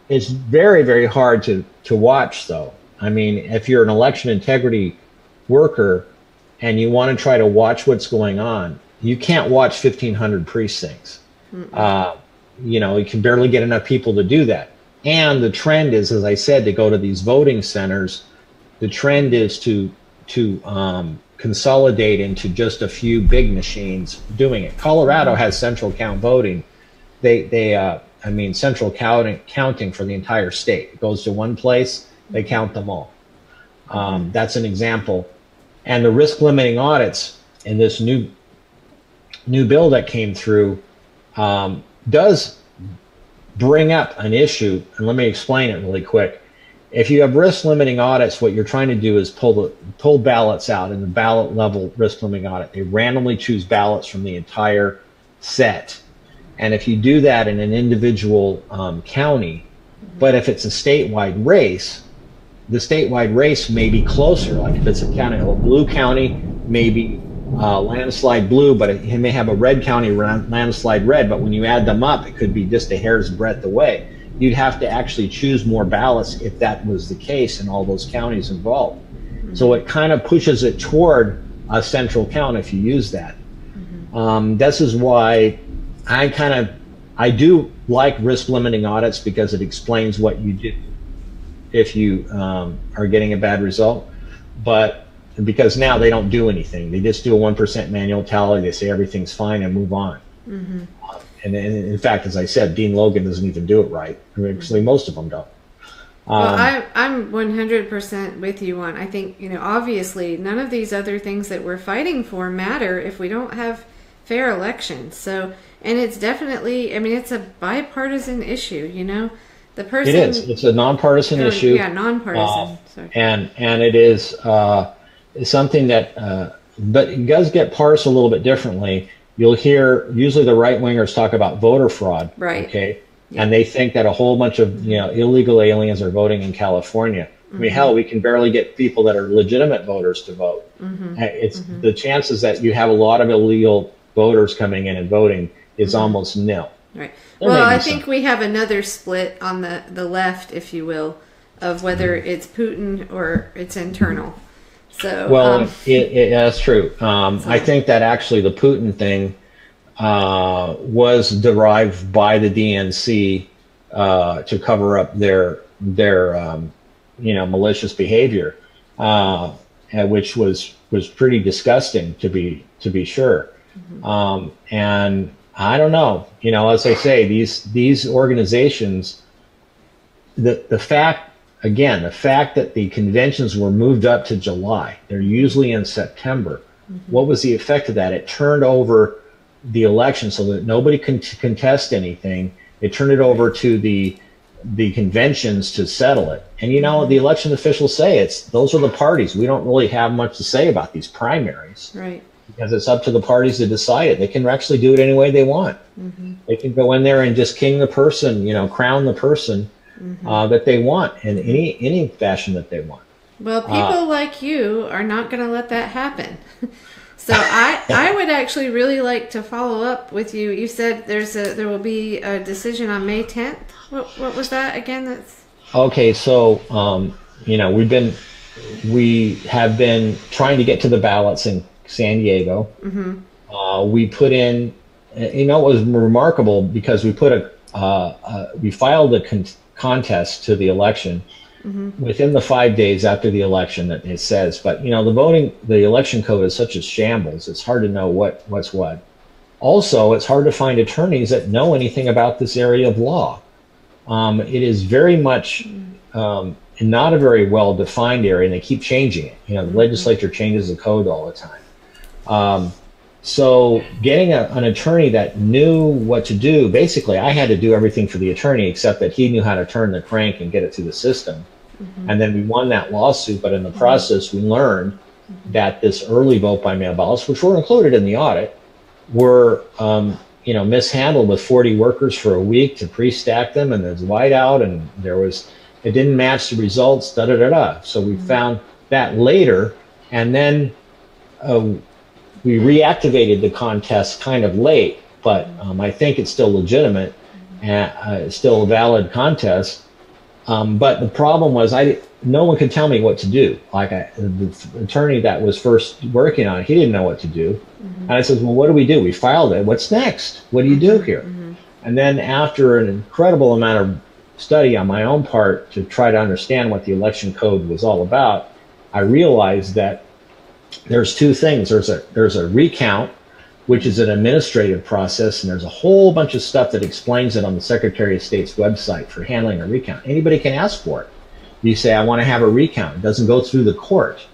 It's very, very hard to watch, though. I mean, if you're an election integrity worker and you want to try to watch what's going on, you can't watch 1,500 precincts. You can barely get enough people to do that. And the trend is, as I said, to go to these voting centers. The trend is to consolidate into just a few big machines doing it. Colorado has central count voting. Central counting for the entire state. It goes to one place, they count them all. That's an example. And the risk limiting audits in this new bill that came through does bring up an issue, and let me explain it really quick. If you have risk limiting audits, what you're trying to do is pull ballots out in the ballot level risk limiting audit. They randomly choose ballots from the entire set. And if you do that in an individual county, but if it's a statewide race, the statewide race may be closer. Like if it's a blue county, maybe landslide blue, but it may have a red county landslide red. But when you add them up, it could be just a hair's breadth away. You'd have to actually choose more ballots if that was the case in all those counties involved. So it kind of pushes it toward a central count if you use that. This is why I I do like risk limiting audits because it explains what you do if you are getting a bad result. But because now they don't do anything, they just do a 1% manual tally. They say everything's fine and move on. Mm-hmm. And in fact, as I said, Dean Logan doesn't even do it right. Actually, most of them don't. Well, I'm 100% with you on. I think, obviously, none of these other things that we're fighting for matter if we don't have fair elections. So, and it's definitely, it's a bipartisan issue. The person. It is. It's a nonpartisan issue. Yeah, nonpartisan. Sorry. And it is something that, but it does get parsed a little bit differently. You'll hear usually the right wingers talk about voter fraud. Right. Okay. Yeah. And they think that a whole bunch of illegal aliens are voting in California. I mean, hell, we can barely get people that are legitimate voters to vote. It's the chances that you have a lot of illegal voters coming in and voting is almost nil. Right. Well, I think we have another split on the left, if you will, of whether it's Putin or it's internal. So well, that's true. I think that actually the Putin thing was derived by the DNC to cover up their malicious behavior, which was pretty disgusting to be sure. And I don't know, as I say, these organizations, the fact that the conventions were moved up to July, they're usually in September. What was the effect of that? It turned over the election so that nobody can contest anything. They turned it over to the conventions to settle it. And the election officials say those are the parties. We don't really have much to say about these primaries. Right. Because it's up to the parties to decide it. They can actually do it any way they want. They can go in there and just king the person, crown the person that they want in any fashion that they want. Well, people like you are not going to let that happen. So I would actually really like to follow up with you. You said there will be a decision on May 10th. What was that again? Okay. So we have been trying to get to the ballots in San Diego. We put in, it was remarkable because we put we filed a contest to the election within the 5 days after the election, that it says. But the election code is such a shambles. It's hard to know what's what. Also, it's hard to find attorneys that know anything about this area of law. It is very much not a very well defined area, and they keep changing it. The legislature changes the code all the time. So getting an attorney that knew what to do, basically I had to do everything for the attorney except that he knew how to turn the crank and get it through the system. And then we won that lawsuit, but in the process we learned that this early vote by mail ballots, which were included in the audit, were mishandled with 40 workers for a week to pre-stack them, and there's whiteout, and it didn't match the results, So we found that later, and then we reactivated the contest kind of late, but I think it's still legitimate and it's still a valid contest. But the problem was no one could tell me what to do. The attorney that was first working on it, he didn't know what to do. And I said, well, what do? We filed it. What's next? What do you do here? And then after an incredible amount of study on my own part to try to understand what the election code was all about, I realized that there's two things. There's a recount, which is an administrative process, and there's a whole bunch of stuff that explains it on the Secretary of State's website for handling a recount. Anybody can ask for it. You say, I want to have a recount. It doesn't go through the court.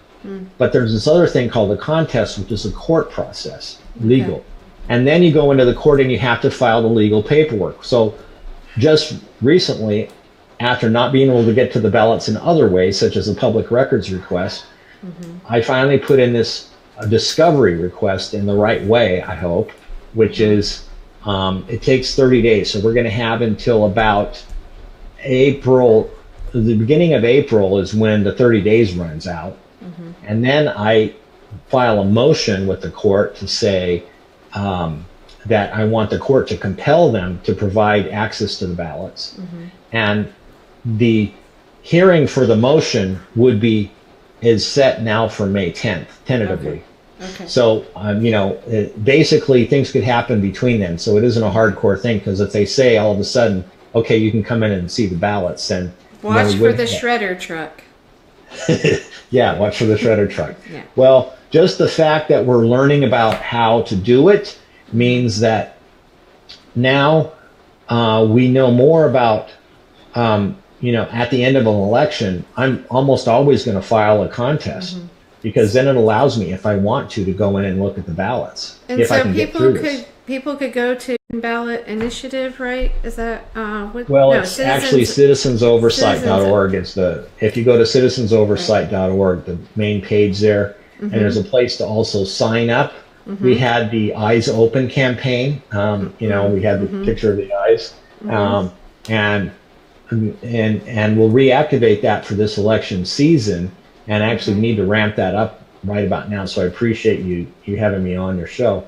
But there's this other thing called the contest, which is a court process, legal. Okay. And then you go into the court and you have to file the legal paperwork. So just recently, after not being able to get to the ballots in other ways, such as a public records request, I finally put in this discovery request in the right way, I hope, which is it takes 30 days. So we're going to have until about April, the beginning of April is when the 30 days runs out. And then I file a motion with the court to say that I want the court to compel them to provide access to the ballots. And the hearing for the motion is set now for May 10th, tentatively. Okay. So, basically things could happen between them. So it isn't a hardcore thing, because if they say all of a sudden, okay, you can come in and see the ballots, then watch for the shredder truck. Yeah, watch for the shredder truck. Yeah. Well, just the fact that we're learning about how to do it means that now we know more about, at the end of an election, I'm almost always going to file a contest, because then it allows me, if I want to go in and look at the ballots. And if so I can get through this. people could go to Ballot Initiative, right? Is that what? Well, no, it's actually citizensoversight.org. If you go to citizensoversight.org, the main page there, and there's a place to also sign up. We had the Eyes Open campaign. We had the picture of the eyes, and we'll reactivate that for this election season, and actually need to ramp that up right about now. So I appreciate you having me on your show.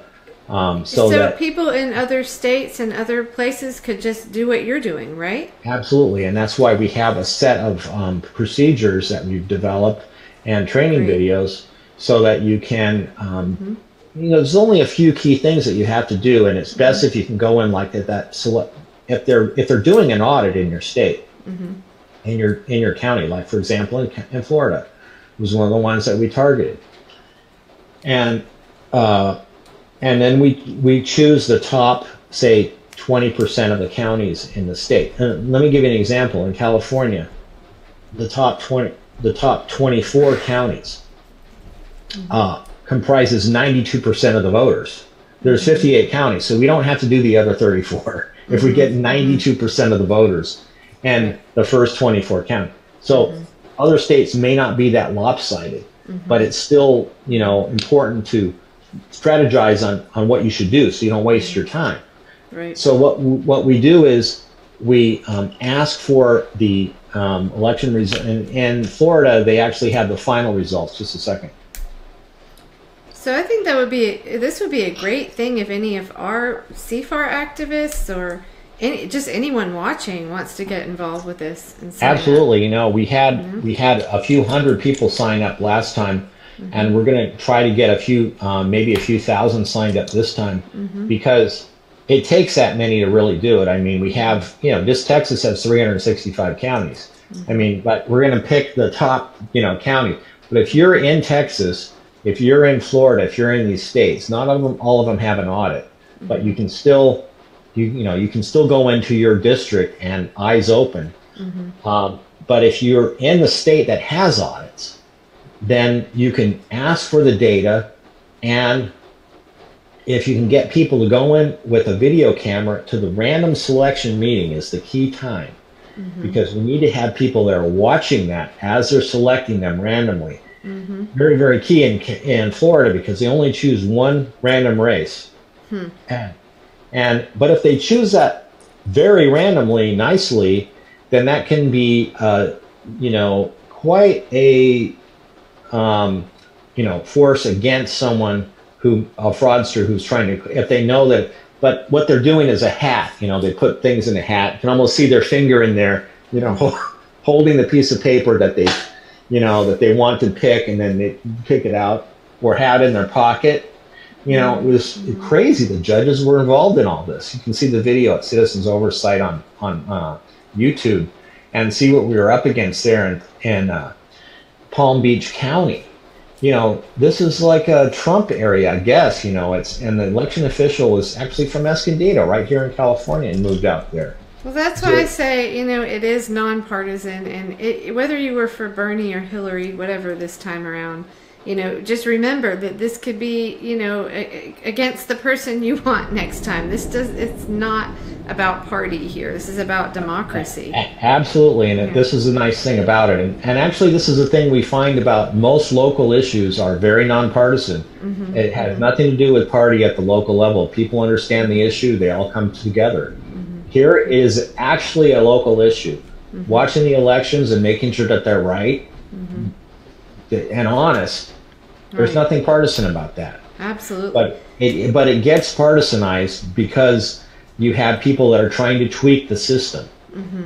So that people in other states and other places could just do what you're doing, right? Absolutely, and that's why we have a set of procedures that we've developed and training videos, so that you can, there's only a few key things that you have to do, and it's best if you can go in like that. So if they're doing an audit in your state, in your county, like for example in Florida, was one of the ones that we targeted, and then we choose the top, say, 20% of the counties in the state. And let me give you an example. In California, the top 24 counties comprises 92% of the voters. There's 58 counties, so we don't have to do the other 34 if we get 92% of the voters and the first 24 counties. So other states may not be that lopsided, but it's still, important to strategize on what you should do so you don't waste your time. Right. So what we do is we ask for the election result. In Florida, they actually have the final results. Just a second. So I think this would be a great thing if any of our CFAR activists or anyone watching wants to get involved with this. And absolutely. We had a few hundred people sign up last time. And we're going to try to get maybe a few thousand signed up this time, because it takes that many to really do it. I mean, we have, just Texas has 365 counties. I mean, but we're going to pick the top, county. But if you're in Texas, if you're in Florida, if you're in these states, not all of them have an audit, but you can still, you can still go into your district and eyes open. But if you're in the state that has audits, then you can ask for the data, and if you can get people to go in with a video camera to the random selection meeting is the key time, because we need to have people there watching that as they're selecting them randomly. Very, very key in Florida, because they only choose one random race. But if they choose that very randomly, nicely, then that can be, quite a force against someone a fraudster who's trying to, if they know that, but what they're doing is a hat, they put things in a hat. You can almost see their finger in there, holding the piece of paper that they, that they want to pick, and then they pick it out, or had in their pocket. It was crazy. The judges were involved in all this. You can see the video at Citizens Oversight on YouTube, and see what we were up against there in Palm Beach County. This is like a Trump area, I guess. And the election official was actually from Escondido, right here in California, and moved out there. Well, that's why I say, it is nonpartisan, and whether you were for Bernie or Hillary, whatever this time around, just remember that this could be, against the person you want next time. It's not about party here. This is about democracy. Absolutely, and this is the nice thing about it. And actually, this is the thing we find about most local issues are very nonpartisan. It has nothing to do with party at the local level. People understand the issue. They all come together. Here is actually a local issue. Watching the elections and making sure that they're right and honest. There's nothing partisan about that. Absolutely. But it gets partisanized because you have people that are trying to tweak the system.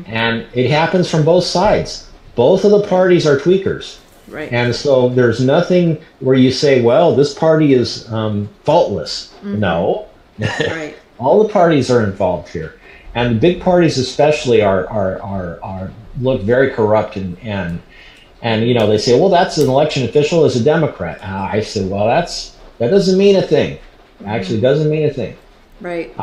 And it happens from both sides. Both of the parties are tweakers. Right. And so there's nothing where you say, well, this party is faultless. No. Right. All the parties are involved here. And the big parties especially are look very corrupt and they say, well, that's an election official as a Democrat. I said, well, that doesn't mean a thing. Actually doesn't mean a thing. Right.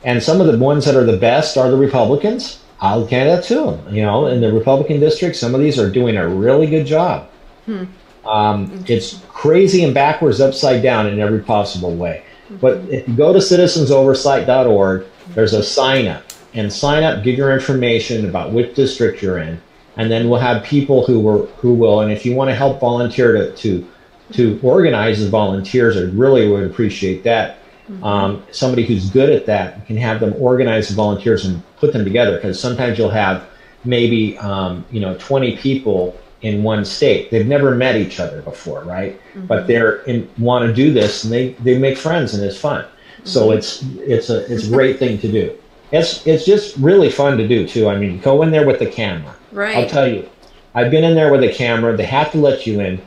And some of the ones that are the best are the Republicans. I'll hand that to them. In the Republican district, some of these are doing a really good job. It's crazy and backwards, upside down in every possible way. But if you go to citizensoversight.org, there's a sign up. And sign up, give your information about which district you're in. And then we'll have people who will. And if you want to help volunteer to organize as volunteers, I really would appreciate that. Somebody who's good at that can have them organize the volunteers and put them together, because sometimes you'll have maybe 20 people in one state. They've never met each other before, right? But want to do this, and they make friends, and it's fun. So it's a great thing to do. It's just really fun to do too. I mean, go in there with the camera. Right. I'll tell you, I've been in there with a camera. They have to let you in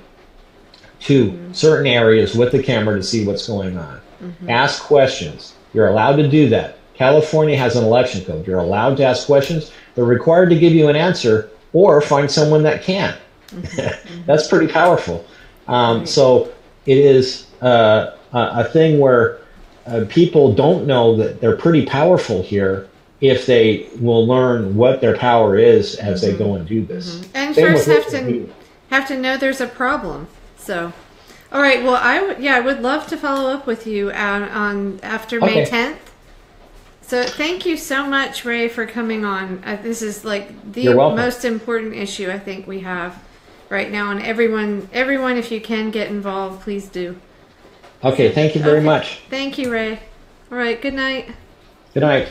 to certain areas with the camera to see what's going on. Ask questions. You're allowed to do that. California has an election code. You're allowed to ask questions. They're required to give you an answer or find someone that can. That's pretty powerful. So it is a thing where people don't know that they're pretty powerful here if they will learn what their power is as they go and do this. And first have to know there's a problem. So. All right. Well, I would love to follow up with you on after May 10th. So thank you so much, Ray, for coming on. This is like the most important issue I think we have right now, and everyone, if you can get involved, please do. Okay. Thank you very much. Thank you, Ray. All right. Good night. Good night.